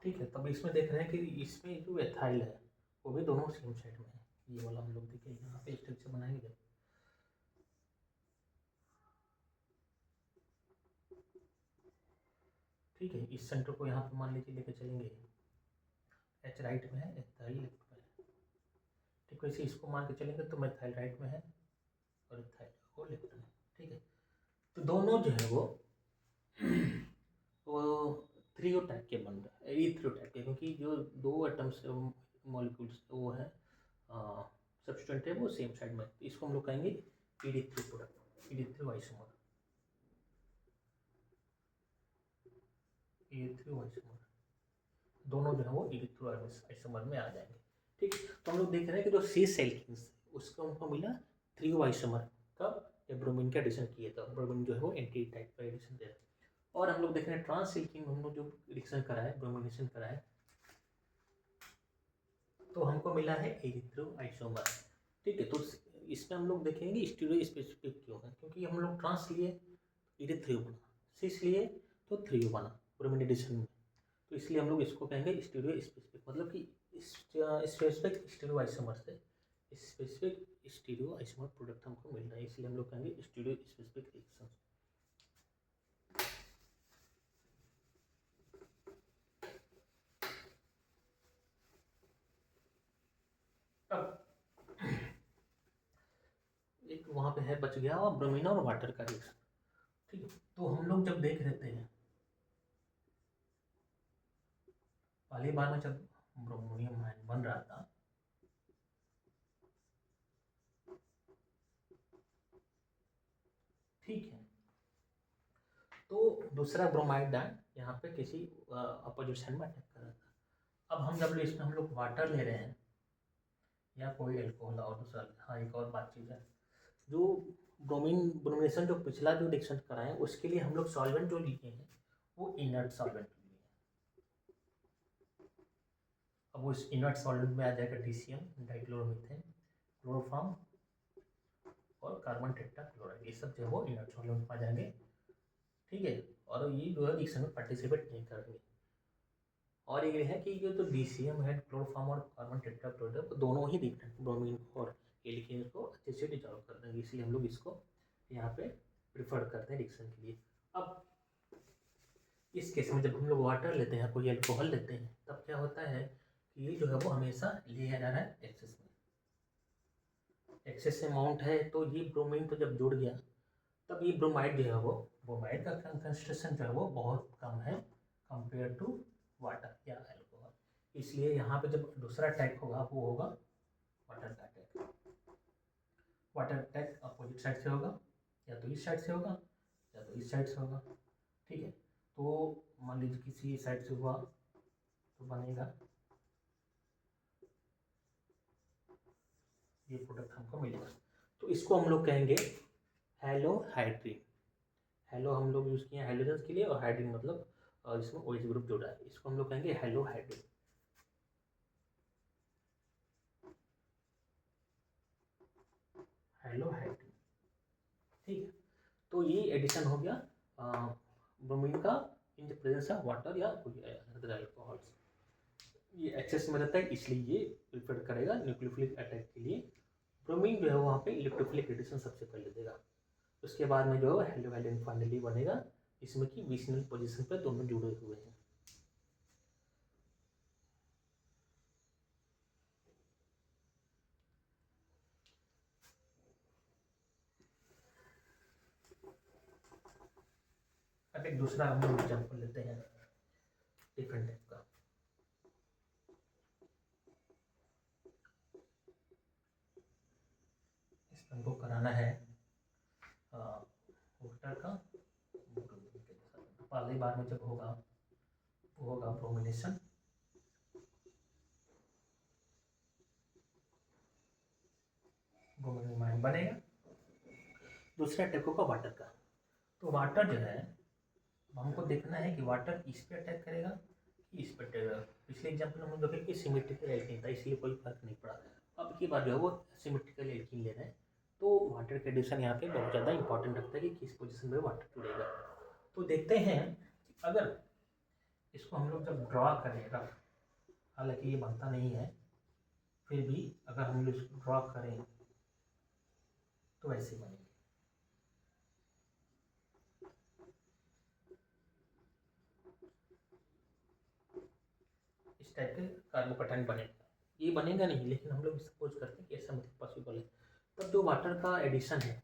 ठीक है, तब इसमें देख रहे हैं कि इसमें जो एथाइल है वो भी दोनों सेम साइड में है। ये वाला हम लोग देखिए यहाँ पे स्ट्रक्चर बनाएंगे, ठीक है। इस सेंटर को यहाँ पे मान लीजिए लेके चलेंगे, एच राइट में है, एथाइल लेफ्ट में है। ठीक है, इसे इसको मान के चलेंगे तो मेथाइल राइट में है और एथाइल वो लेफ्ट में। ठीक है, तो दोनों जो है वो थ्रियो टाइप के बन रहा है, इथ्रियो टाइप के, क्योंकि जो दो एटम्स मॉलिक्यूल्स वो है सब्सटेंट है वो सेम साइड में, तो इसको हम लोग कहेंगे ईडी3 प्रोडक्ट, ईडी3 आइसोमर, ईडी3 आइसोमर, दोनों जो है वो ईडी3 आइसोमर में आ जाएंगे। ठीक, तो हम लोग देख रहे हैं कि जो सी सेल्किंस उसको हमको मिला थ्रियो आइसोमर, कब जब ब्रोमीन का एडिशन किए, तो ब्रोमीन जो है वो एंटी टाइप का एडिशन दे रहा है। और हम लोग देख रहे हैं ट्रांस सिल्किंग हम लोग जो रिएक्शन करा है, ब्रोमिनेशन करा है, तो हमको मिला है एरिथ्रो आइसोमर। ठीक है, तो इसमें हम लोग देखेंगे स्टीरियो स्पेसिफिक क्यों है, क्योंकि हम लोग ट्रांस लिए एरिथ्रो बना, सिस लिए तो थ्रियो बना ब्रोमीन एडिशन में, तो इसलिए हम लोग इसको कहेंगे स्टीरियो स्पेसिफिक, मतलब कि स्पेसिफिक स्टीरियो आइसोमर से स्पेसिफिक स्टीरियो आइसोमर प्रोडक्ट हमको मिल रहा है, इसलिए हम लोग कहेंगे स्टीरियो स्पेसिफिक रिएक्शन। एक वहाँ पे है बच गया और ब्रोमीन और वाटर का रिएक्शन। ठीक है, तो हम लोग जब देख रहते हैं पहली बार में जब ब्रोमोनियम आयन बन रहा था, ठीक है, तो दूसरा ब्रोमाइड आयन यहाँ पे किसी अपोजिट साइड में अटैक कर रहा था। अब हम जब इसमें हम लोग वाटर ले रहे हैं या कोई एल्कोहल और दूसरा, हाँ एक और बात चीज़ है, जो ब्रोमीन ब्रोमिनेशन जो पिछला जो रिएक्शन कराए उसके लिए हम लोग सॉल्वेंट जो लिए हैं वो इनर्ट सॉल्वेंट लिए हैं। अब वो इस इनर्ट सॉल्वेंट में आ जाएगा DCM डाइक्लोरोमीथेन, क्लोरोफॉर्म और कार्बन टेट्राक्लोराइड, ये सब जो है वो इनर्ट सॉल्वेंट में आ जाएंगे। ठीक है, और ये जो है रिएक्शन में पार्टिसिपेट नहीं करेंगे। और ये है कि ये जो DCM है, क्लोरोफॉर्म और कार्बन टेट्राक्लोराइड, दोनों ही डिफरेंट ब्रोमीन और एल्केन को अच्छे से डिजॉल्व कर देंगे, इसलिए हम लोग इसको यहाँ पे प्रिफर करते हैं रिएक्शन के लिए। अब इस केस में जब हम लोग वाटर लेते हैं, कोई एल्कोहल लेते हैं, तब क्या होता है कि ये जो है वो हमेशा लिया जा रहा है एक्सेस में, एक्सेस अमाउंट है, तो ये ब्रोमीन तो जब जुड़ गया तब ये ब्रोमाइड जो है वो ब्रोमाइड का कंसंट्रेशन जो है वो बहुत कम है कंपेयर टू वाटर या एल्कोहल, इसलिए यहाँ पे जब दूसरा अटैक होगा वो होगा वाटर का attack. Water attack opposite side से होगा, या तो इस साइड से होगा या तो इस साइड से होगा। ठीक है, तो मान लीजिए किसी साइड से हुआ तो बनेगा ये प्रोडक्ट हमको मिलेगा, तो इसको हम लोग कहेंगे हेलोहाइड्रिन। हेलो हम लोग यूज़ किए हैं हाइड्रोजन के लिए, और हाइड्रिन मतलब इसमें OH ग्रुप जुड़ा है, इसको हम लोग कहेंगे हेलोहाइड्रिन। हेलोहाइड्रिन, ठीक है, तो ये एडिशन हो गया ब्रोमीन का इन द प्रेजेंस ऑफ वाटर या कोई अदर अल्कोहल्स। ये एक्सेस में रहता है इसलिए ये प्रिफर करेगा न्यूक्लियोफिलिक अटैक के लिए। ब्रोमीन जो है वहाँ पे इलेक्ट्रोफिलिक एडिशन सबसे पहले देगा, उसके बाद में जो है हेलोहाइड्रिन फाइनली बनेगा, इसमें कि विशनल पोजीशन पे दोनों जुड़े हुए हैं। अब एक दूसरा हम लोग एग्जाम्पल लेते हैं डिफरेंट टाइप का। बनाना है वाटर का पहली बार में जब होगा वो होगा ब्रोमिनेशन, ब्रोमिन बनेगा। दूसरा टाइप होगा वाटर का। तो वाटर जो है हमको देखना है कि वाटर इस पे अटैक करेगा कि इस पे अटैक करेगा। पिछले एग्जाम्पल में हम देखे कि सिमेट्रिकल एल्कीन था, इसलिए कोई फर्क नहीं पड़ा। अब की बार जो है वो सिमेट्रिकल एल्कीन ले रहे हैं, तो वाटर का एडिशन यहाँ पे बहुत ज़्यादा इंपॉर्टेंट रखता है कि किस पोजीशन में वाटर जुड़ेगा। तो देखते हैं अगर इसको हम लोग जब ड्रॉ करें रफ, हालांकि ये बनता नहीं है, फिर भी अगर हम लोग इसको ड्रॉ करें तो ऐसे बनेगा। इस टाइप के कार्बोकैटायन बनेगा। ये बनेगा नहीं, लेकिन हम लोग सपोज करते हैं कि ऐसा मतलब पॉसिबल है। तब जो वाटर का एडिशन है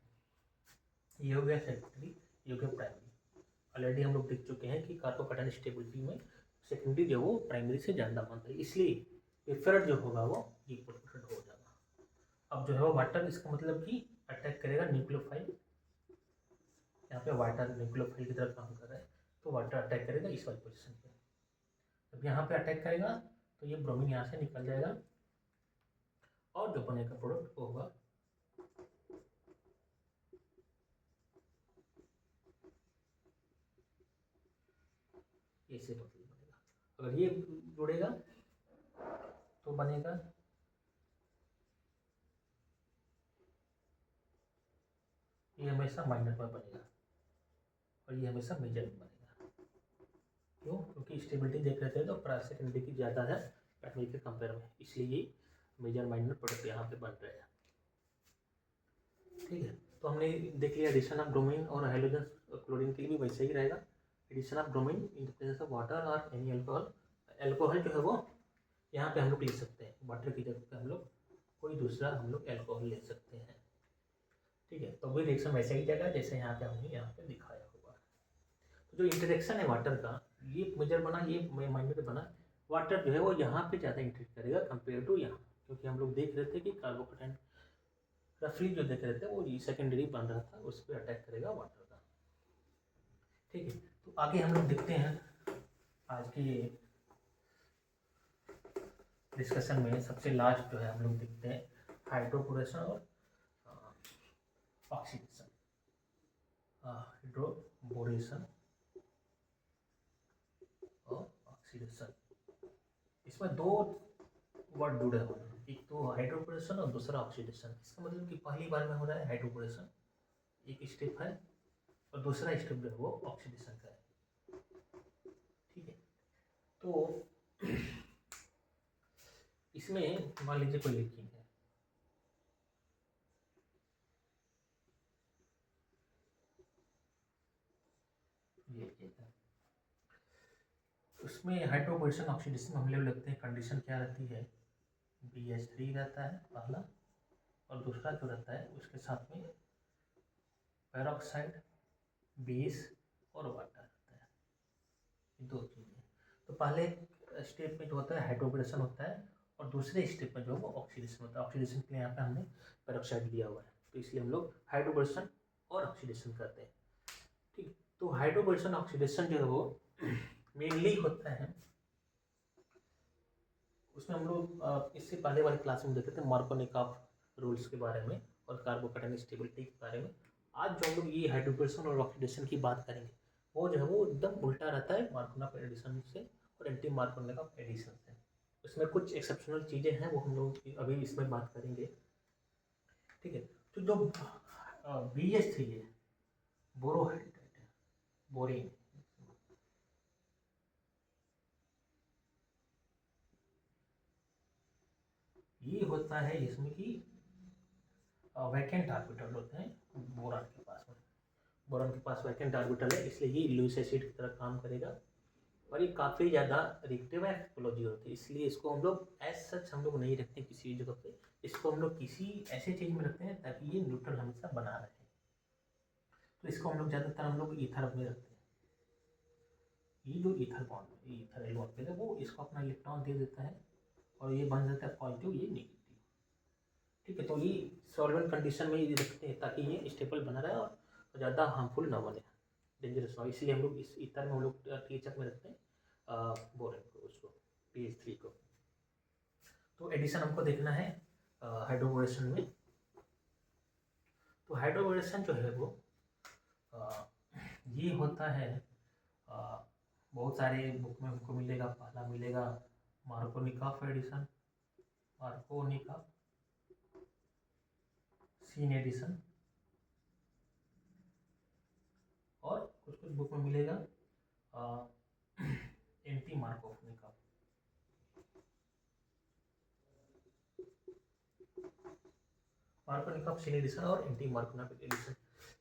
ये हो गया सेकेंडरी, ये हो गया प्राइमरी। ऑलरेडी हम लोग देख चुके हैं कि कार्बोकैटायन स्टेबिलिटी में सेकेंडरी जो वो प्राइमरी से ज़्यादा बनता है, इसलिए प्रेफर्ड जो होगा वो ये प्रेफर्ड हो जाएगा। अब जो है वो वाटर, इसका मतलब कि अटैक करेगा न्यूक्लियोफाइल, यहाँ पे वाटर न्यूक्लियोफाइल की तरफ काम कर रहा है, तो वाटर अटैक करेगा इस वाली पोजिशन पे। जब यहाँ पे अटैक करेगा तो ये ब्रोमीन यहाँ से निकल जाएगा और जो बनेगा प्रोडक्ट वो होगा ऐसे बनेगा। अगर ये जुड़ेगा तो बनेगा ये हमेशा माइनर में बनेगा और ये हमेशा मेजर में बनेगा। क्यों? क्योंकि स्टेबिलिटी देख रहे थे तो सेकेंडरी की ज़्यादा है प्राइमरी के कंपेयर में, इसलिए ये मेजर माइनर प्रोडक्ट यहाँ पे बन रहे हैं। ठीक है, तो हमने देख लिया एडिशन ऑफ ब्रोमीन और हाइड्रोजन क्लोरीन के लिए भी वैसे ही रहेगा। Addition of bromine in the presence of water और एनी अल्कोहल। अल्कोहल जो है वो यहाँ पे हम लोग ले सकते हैं, वाटर की जगह पे हम लोग कोई दूसरा हम लोग अल्कोहल ले सकते हैं। ठीक है, तो वही रिएक्शन वैसे ही जाएगा जैसे यहाँ पे हमने यहाँ पे दिखाया हुआ। तो जो इंटरेक्शन है वाटर का, ये मेजर बना, ये माइनर बना। वाटर जो है वो यहाँ पे ज़्यादा इंटरेक्ट करेगा कंपेयर टू यहाँ, क्योंकि हम लोग देख रहे थे कि कार्बोकैटायन रफली जो देख रहे थे वो सेकेंडरी बन रहा था, उस पर अटैक करेगा वाटर का। ठीक है, तो आगे हम लोग देखते हैं आज की डिस्कशन में सबसे लास्ट जो है हम लोग देखते हैं हाइड्रोपोरेशन और ऑक्सीडेशन। हाइड्रोपोरेशन और ऑक्सीडेशन, इसमें दो वर्ड जुड़े हुए हैं, एक तो हाइड्रोपोरेशन और दूसरा ऑक्सीडेशन। इसका मतलब कि पहली बार में हो रहा है हाइड्रोपोरेशन, एक स्टेप है, और दूसरा स्टेप जो है वो ऑक्सीडेशन का है। ठीक है, तो इसमें मान लीजिए कोई एल्कीन है, ये है, उसमें हाइड्रोपोरेशन ऑक्सीडेशन हम लोग लगते हैं कंडीशन क्या रहती है, BH3 रहता है पहला, और दूसरा जो रहता है उसके साथ में पेरोक्साइड, बेस और वाटर रहता है, ये दो चीज़ें। तो पहले स्टेप में जो होता है हाइड्रोपोरेशन होता है और दूसरे स्टेप में जो है वो ऑक्सीडेशन होता है। ऑक्सीडेशन के लिए यहाँ पे हमने पेरोक्साइड दिया हुआ है, तो इसलिए हम लोग हाइड्रोपोरेशन और ऑक्सीडेशन करते हैं। ठीक, तो हाइड्रोपोरेशन ऑक्सीडेशन जो है वो मेनली होता है, उसमें हम लोग इससे पहले वाले क्लास में देखे थे मार्कोनिकॉफ रूल्स के बारे में और कार्बोकैटायन स्टेबिलिटी के बारे में। आज जो हम लोग ये हाइड्रोपोरेशन और ऑक्सीडेशन की बात करेंगे वो जो है वो एकदम उल्टा रहता है मार्कोनिकॉफ एडिशन से और एंटी मार्कोनिकॉफ एडिशन से। उसमें कुछ एक्सेप्शनल चीज़ें हैं वो हम लोग अभी इसमें बात करेंगे। ठीक है, तो जो BH3 है बोरोहाइड्रेट है, बोरिन, ये होता है इसमें कि वैकेंट ऑर्बिटल होते हैं बोरान के पास में, बोरान के पास वैकेंट ऑर्बिटल है, इसलिए ये लुईस एसिड की तरह काम करेगा और ये काफ़ी ज़्यादा रिएक्टिव है, एक्सप्लोजिव होती है, इसलिए इसको हम लोग एज सच हम लोग नहीं रखते किसी जगह पे, इसको हम लोग किसी ऐसे चीज़ में रखते हैं ताकि ये न्यूट्रल हमेशा बना रहे। तो इसको हम लोग ज़्यादातर हम लोग ईथर में रखते हैं। ये जो ether bond, ether L bond है वो इसको अपना इलेक्ट्रॉन दे देता है और ये बन जाता है पॉजिटिव, ये नेगेटिव। ठीक है, तो ये सॉल्वेंट कंडीशन में ये रखते हैं ताकि ये स्टेबल बना रहे और ज़्यादा हार्मफुल ना बने, डेंजरस ना हो। इसलिए हम लोग इस ईथर में हम लोग टीएचएफ में रखते हैं बोरेन को, उसको पीएच3 को। तो एडिशन हमको देखना है हाइड्रोबोरेशन में। तो हाइड्रोबोरेशन जो है वो ये होता है, बहुत सारे बुक में हमको मिलेगा। पहला मिलेगा Markovnikov addition, Markovnikov syn addition, और कुछ कुछ बुक में मिलेगा anti Markovnikov. Markovnikov syn addition और एंटी मार्कोनिकॉफ एडिशन,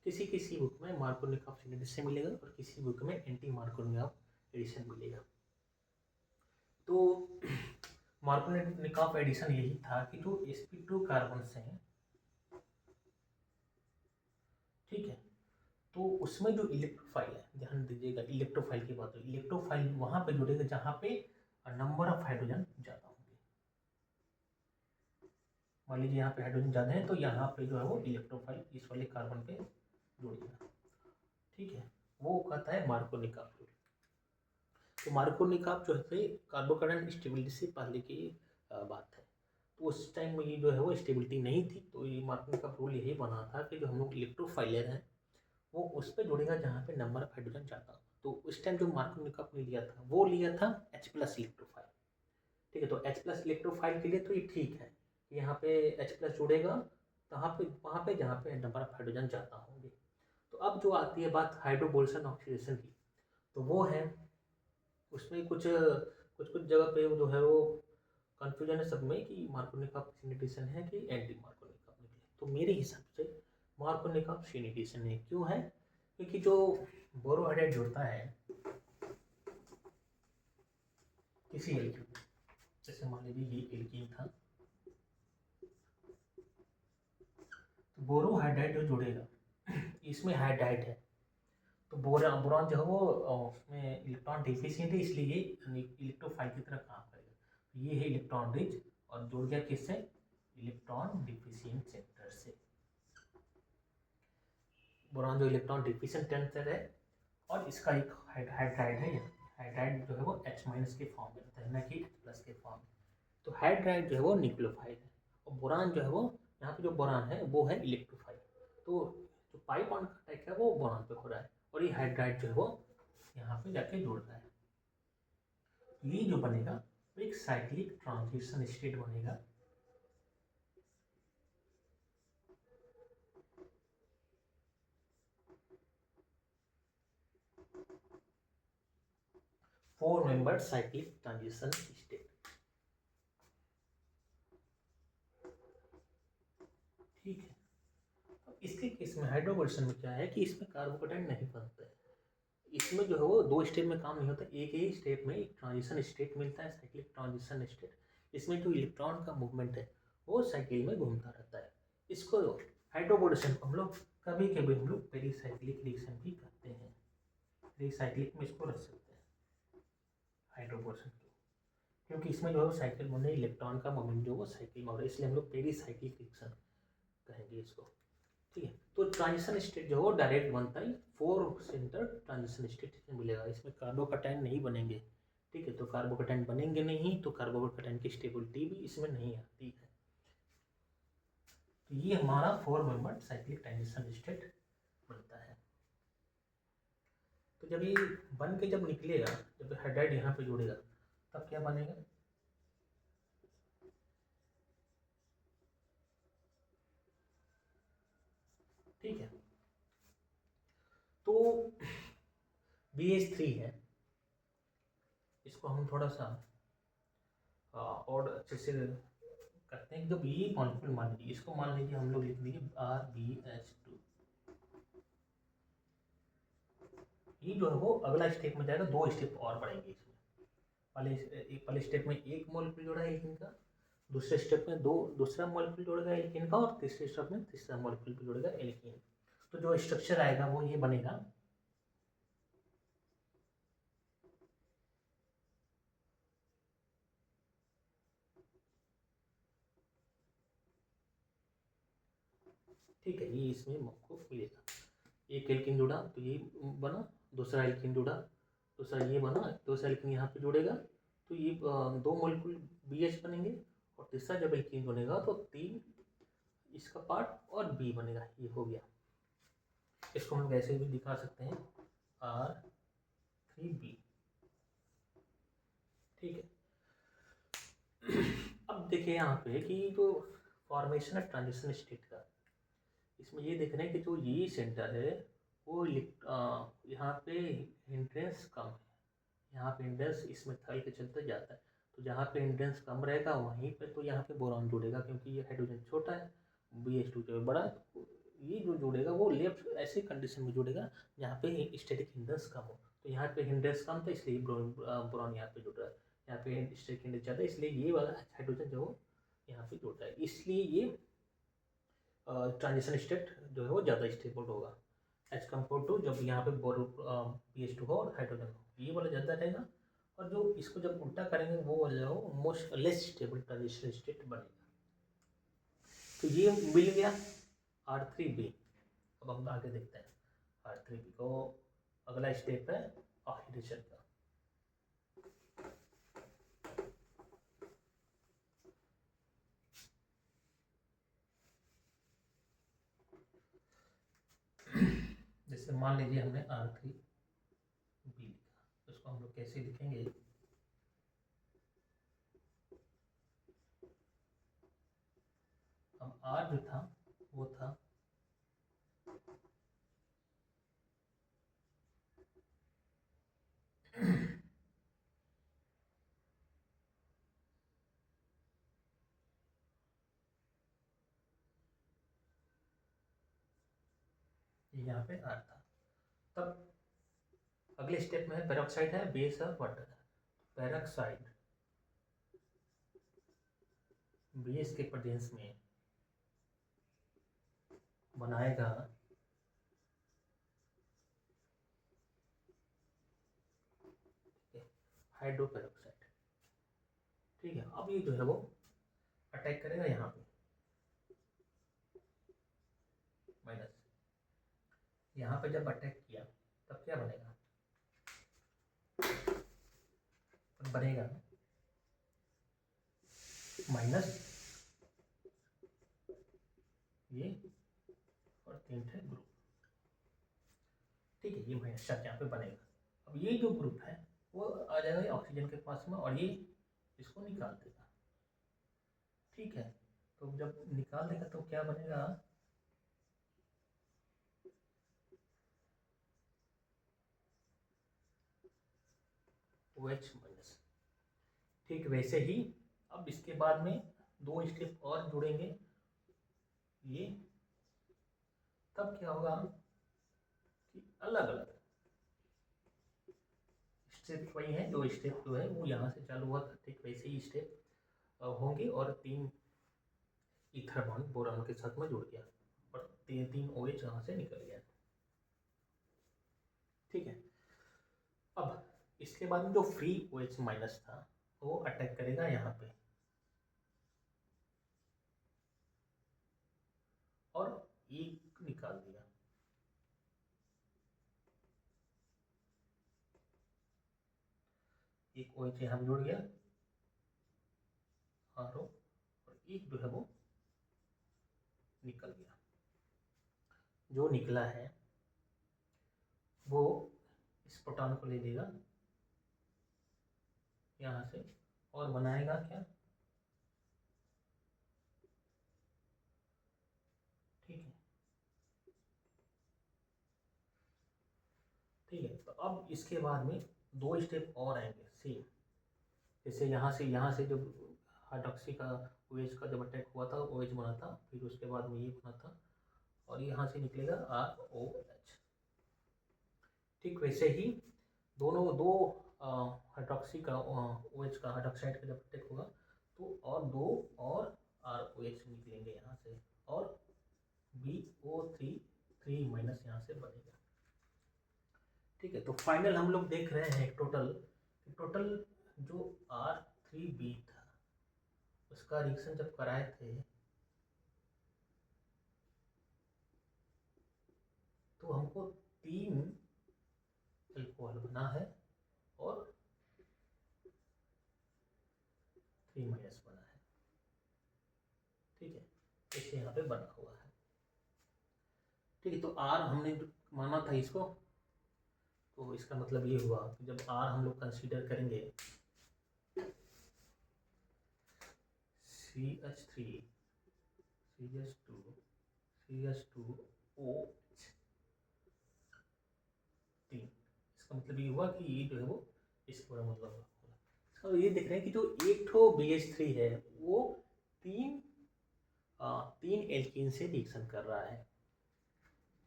किसी किसी बुक में मार्कोनिकॉफ सीन एडिशन मिलेगा और किसी बुक में एंटी मार्कोनिकॉफ एडिशन मिलेगा। तो मार्कोनिकॉफ एडिशन यही था कि जो sp2 कार्बन से हैं, ठीक है, तो उसमें जो इलेक्ट्रोफाइल है, ध्यान दीजिएगा इलेक्ट्रोफाइल की बात हो, इलेक्ट्रोफाइल वहां पे जुड़ेगा जहां पे नंबर ऑफ हाइड्रोजन ज़्यादा होंगे। मान लीजिए यहाँ पे हाइड्रोजन ज़्यादा है तो यहाँ पे जो है वो इलेक्ट्रोफाइल इस वाले कार्बन पे जुड़ेगा, ठीक है। वो कहता है मार्कोनिकॉफ रूल। तो मार्कोनिकॉफ जो है कार्बोकेटायन स्टेबिलिटी से पहले की बात है। तो उस टाइम में ये जो है वो स्टेबिलिटी नहीं थी, तो ये मार्कोनिकॉफ रूल यही बना था कि जो हम लोग इलेक्ट्रोफाइलर हैं वो उस पर जुड़ेगा जहाँ पे नंबर ऑफ हाइड्रोजन ज़्यादा हो। तो उस टाइम जो मार्कोनिकॉफ ने लिया था वो लिया था H+ इलेक्ट्रोफाइल, ठीक है। तो H+ इलेक्ट्रोफाइल के लिए तो ये ठीक है, यहाँ पे H+ जुड़ेगा वहाँ पे जहाँ पे नंबर ऑफ हाइड्रोजन ज़्यादा होंगे। तो अब जो आती है बात हाइड्रोबोरेशन ऑक्सीडेशन की, तो वो है उसमें कुछ कुछ जगह पे जो है वो कन्फ्यूजन है सब में कि मार्कोनिकॉफ सिनेटिशन है कि एंटी मार्कोनिकॉफ निकले। तो मेरे हिसाब से मार्कोनिकॉफ सिनेटिशन है। क्यों है? क्योंकि जो बोरोहाइड्राइड जुड़ता है किसी एल्कीन, जैसे मान लीजिए ये एल्कीन था, तो बोरोहाइड्राइड जो जुड़ेगा इसमें हाइड्राइड है, तो बोरॉन जो है वो उसमें इलेक्ट्रॉन डिफिशिएंट है, इसलिए ये इलेक्ट्रोफाइल की तरह काम करेगा। तो ये है इलेक्ट्रॉन रिच और जुड़ गया किससे? इलेक्ट्रॉन डिफिशिएंट सेक्टर से। बोरॉन जो इलेक्ट्रॉन डिफिशिएंट सेक्टर है और इसका एक हाइड्राइड है, हाइड्राइड जो है वो H- के फॉर्म में रहता है, न कि H+ के फॉर्म में। तो हाइड्राइड जो है वो न्यूक्लियोफाइल है और बोरान जो है वो, यहाँ पे जो बोरान है वो है इलेक्ट्रोफाइल। तो जो पाई बॉन्ड का अटैक है वो बोरान पे हो रहा है और ये हाइड्राइड जो है वो यहाँ पे जाके जुड़ रहा है। ये जो बनेगा वो एक साइक्लिक ट्रांजिशन स्टेट बनेगा। Four member cyclic transition state, ठीक है। तो इसके केस में हाइड्रोबोरेशन में क्या है कि इसमें कार्बोकेटायन नहीं बनता है। इसमें जो है वो दो स्टेप में काम नहीं होता, एक ही स्टेप में एक ट्रांजिशन स्टेट मिलता है, साइक्लिक ट्रांजिशन स्टेट। इसमें जो इलेक्ट्रॉन का मूवमेंट है वो साइकिल में घूमता रहता है। इसको हाइड्रोबोरेशन को हम लोग कभी कभी हम लोग पेरीसाइक्लिक रिएक्शन भी कहते हैं। रिसाइक्लिक में इसको रख सकते हैं हाइड्रोबोरेशन को, क्योंकि इसमें जो है साइकिल में इलेक्ट्रॉन का मूवमेंट जो वो साइकिल में हो रहा है, इसलिए हम लोग पेरीसाइक्लिक रिएक्शन कहेंगे इसको, ठीक है। तो ट्रांजिशन स्टेट जो है वो डायरेक्ट बनता है, 4 सेंटर ट्रांजिशन स्टेट मिलेगा। इसमें कार्बोकेटायन नहीं बनेंगे, ठीक है। तो कार्बोकेटायन बनेंगे नहीं तो कार्बोकेटायन की स्टेबिलिटी भी इसमें नहीं आती है। तो ये हमारा 4 मेंबर साइक्लिक ट्रांजिशन स्टेट बनता है। तो जब ये बन के जब निकलेगा, जब हाइड्राइड यहाँ पे जुड़ेगा तब क्या बनेगा? ठीक है। तो BH3 है, इसको हम थोड़ा सा और अच्छे से करते हैं। जब ये मॉलिक्यूल मान लीजिए, इसको मान लीजिए हम लोग लिख दिए RbH2, ये जो है वो अगला स्टेप में जाएगा, 2 स्टेप और बढ़ेंगे इसमें। पहले स्टेप में एक मॉलिक्यूल जोड़ा है एल्कीन का, दूसरे स्टेप में दूसरा मॉलिक्यूल जोड़ेगा एल्कीन का और तीसरे स्टेप में तीसरा मॉलिक्यूल जोड़ेगा एल्कीन। तो जो स्ट्रक्चर आएगा वो ये बनेगा, ठीक है, ये इसमें आपको मिलेगा। एक एल्किन जुड़ा तो ये बना, दूसरा एल्किन जुड़ा, दूसरा ये बना, दूसरा एल्किन यहाँ पे जुड़ेगा तो ये दो मॉलिक्यूल BH बनेंगे, और तीसरा जब एल्किन बनेगा तो 3 इसका पार्ट और B बनेगा। ये हो गया। इसको हम ऐसे भी दिखा सकते हैं R3B। ठीक है। अब देखिए यहाँ पे कि जो फॉर्मेशन है ट्रांजिशन स्टेट का, इसमें ये देख रहे हैं कि जो ये सेंटर है वो यहाँ पे हिंड्रेंस कम है, यहाँ पे हिंड्रेंस इस मेथल के चलते जाता है, तो जहाँ पे हिंड्रेंस कम रहेगा वहीं पे तो यहाँ पे बोरॉन जुड़ेगा, क्योंकि ये हाइड्रोजन छोटा है, BH2 जो है बड़ा, तो ये जो जुड़ेगा वो लेफ्ट ऐसे कंडीशन में जुड़ेगा जहाँ पे स्टैटिक हिंड्रेंस कम हो। तो यहाँ पे हिंड्रेंस कम था इसलिए बोरॉन यहाँ पे जुड़ रहा है, यहाँ पे स्टैटिक हिंड्रेंस ज़्यादा इसलिए ये वाला हाइड्रोजन जो यहाँ पे जुड़ रहा है, इसलिए ये ट्रांजिशन स्टेट जो है वो ज़्यादा स्टेबल होगा एज कम्पेयर टू जब यहाँ पे BH2 हो और हाइड्रोजन हो, ये वाला ज़्यादा रहेगा। और जो इसको जब उल्टा करेंगे वो वाला हो most less stable transition state बनेगा। तो ये मिल गया R3B। अब हम आगे देखते हैं R3B को। अगला स्टेप है ऑक्सीडेशन का। जैसे मान लीजिए हमने R3B लिखा, उसको हम लोग कैसे लिखेंगे, हम R जो था वो था यहाँ पे R था। तब अगले स्टेप में है पेरोक्साइड है, बेस है, वाटर है। पेरोक्साइड बेस के प्रेजेंस में बनाएगा हाइड्रोपेरोक्साइड। ठीक है, अब ये जो है वो अटैक करेगा यहाँ पे माइनस, यहाँ पे जब अटैक किया तब क्या बनेगा, तब बनेगा माइनस ये और 3 थे ग्रुप। ठीक है, ये माइनस चार्ज यहाँ पे बनेगा। अब ये जो ग्रुप है वो आ जाएगा ऑक्सीजन के पास में और ये इसको निकाल देगा। ठीक है, तो जब निकाल देगा तो क्या बनेगा, OH माइनस। ठीक वैसे ही अब इसके बाद में 2 स्टेप और जुड़ेंगे, ये तब क्या होगा कि अलग अलग स्टेप वही है, 2 स्टेप जो है वो यहाँ से चालू हुआ था, ठीक वैसे ही स्टेप होंगे और 3 ईथर बॉन्ड बोरान के साथ में जुड़ गया और 3 OH यहाँ से निकल गया। ठीक है, अब इसके बाद में जो फ्री OH माइनस था वो अटैक करेगा यहाँ पे और एक निकाल दिया। एक OH यहाँ जुड़ गया RO और एक जो है वो निकल गया। जो निकला है वो इस प्रोटॉन को ले लेगा यहाँ से और बनाएगा क्या, ठीक है। ठीक है, तो अब इसके बाद में 2 स्टेप और आएंगे सेम, जैसे यहाँ से जब हाइड्रोक्सी का OH का जब अटैक हुआ था OH बना था, फिर उसके बाद में ये बना था और यहाँ से निकलेगा ROH। ठीक वैसे ही दोनों दो हाइड्रोक्सी का OH का हाइड्रोक्साइड का जब अटैक होगा तो और 2 और ROH निकलेंगे यहाँ से और BO3 3 माइनस यहाँ से बनेगा। ठीक है, तो फाइनल हम लोग देख रहे हैं टोटल जो R3B था उसका रिएक्शन जब कराए थे माइनस बना है, ठीक है, ऐसे यहाँ पे बना हुआ है, ठीक है। तो आर हमने माना था इसको, तो इसका मतलब ये हुआ कि जब आर हम लोग कंसीडर करेंगे CH3 CH2 CH2OH 3, इसका मतलब ये हुआ कि ये जो है वो इसके बड़ा मतलब होगा। इसका ये देख रहे हैं कि जो एक ठो BH3 है वो तीन एल्कीन से रिएक्शन कर रहा है।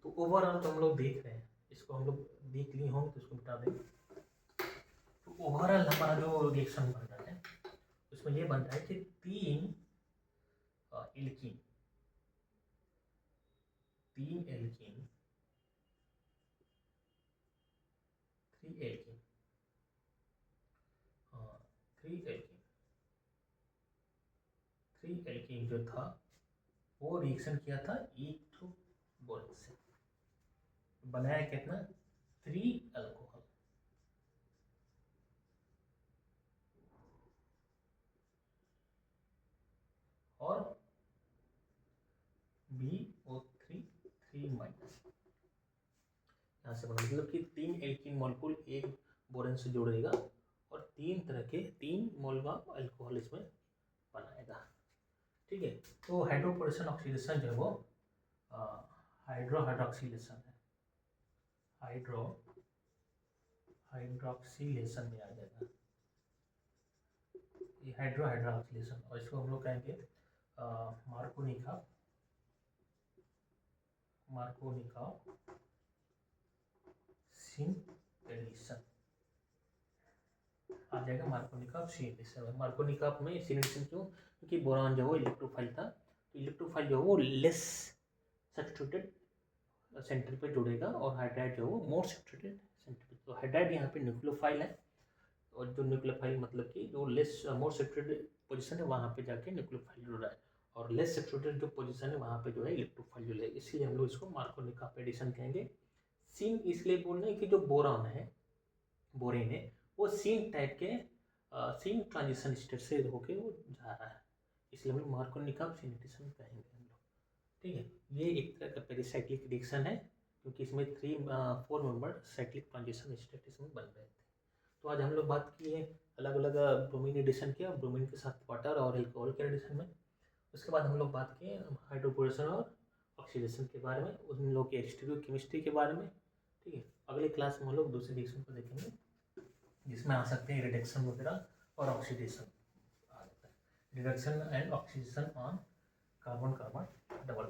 तो ओवरऑल तो हम लोग देख रहे हैं, इसको हम लोग देख लिए होंगे तो इसको बता दें। तो ओवरऑल हमारा जो रिएक्शन बन रहा है उसमें ये बन रहा है कि तीन alkene three alkene three alkene जो था वो रिएक्शन किया था एक टू बोरेन से, बनाया कितना 3 अल्कोहल। और BO3 3 माइनस, यहाँ से बना मतलब कि 3 एल्कीन मॉलिक्यूल एक बोरेन से जोड़ेगा और 3 तरह के 3 मोल का अल्कोहल इसमें बनाएगा, ठीक है। तो हाइड्रोपोरेशन ऑक्सीडेशन जो है वो हाइड्रोक्सीलेशन है, हाइड्रोक्सीलेशन में आ जाएगा ये हाइड्रोक्सीलेशन, और इसको हम लोग कहेंगे मार्कोनिकॉव सिनेडिशन आ जाएगा। मार्कोनिकॉव सिनेडिशन, मार्कोनिकॉव में सिनेडिशन क्यों, क्योंकि बोरान जो है इलेक्ट्रोफाइल था, तो इलेक्ट्रोफाइल जो है वो लेस सब्स्टिट्यूटेड सेंटर पे जुड़ेगा और हाइड्राइड जो है वो मोर सब्स्टिट्यूटेड सेंटर पे। तो हाइड्राइड यहाँ पे न्यूक्लियोफाइल है, और जो न्यूक्लियोफाइल मतलब कि जो लेस मोर सब्स्टिट्यूटेड पोजीशन है वहाँ पे जाके न्यूक्लियोफाइल जुड़ रहा है, और लेस सब्स्टिट्यूटेड जो पोजीशन है वहाँ पे जो है इलेक्ट्रोफाइल जुड़ रहा है, इसलिए हम लोग इसको मार्कोनिकॉव एडिशन कहेंगे। सीन इसलिए बोल रहे हैं कि जो बोरेन है वो सीन टाइप के सीन ट्रांजिशन स्टेट से होके वो जा रहा है, इसलिए हम लोग मार्कोनिकॉव सिनेडिशन कहेंगे हम लोग, ठीक है। ये एक तरह का पेरिसाइक्लिक रिएक्शन है, क्योंकि इसमें 4 मेंबर साइक्लिक ट्रांजिशन स्टेट इसमें बन रहे थे। तो आज हम लोग बात की है अलग अलग ब्रोमीन एडिशन किया, ब्रोमीन के साथ वाटर और एल्कोहल के एडिशन में। उसके बाद हम लोग बात किए हाइड्रोपोरेशन और ऑक्सीडेशन के बारे में, उन लोग के स्टीरियोकेमिस्ट्री के बारे में, ठीक है। अगले क्लास में हम लोग दूसरे रिएक्शन को देखेंगे जिसमें आ सकते हैं रिडक्शन वगैरह और ऑक्सीडेशन आ जाता है, reduction and oxidation on carbon double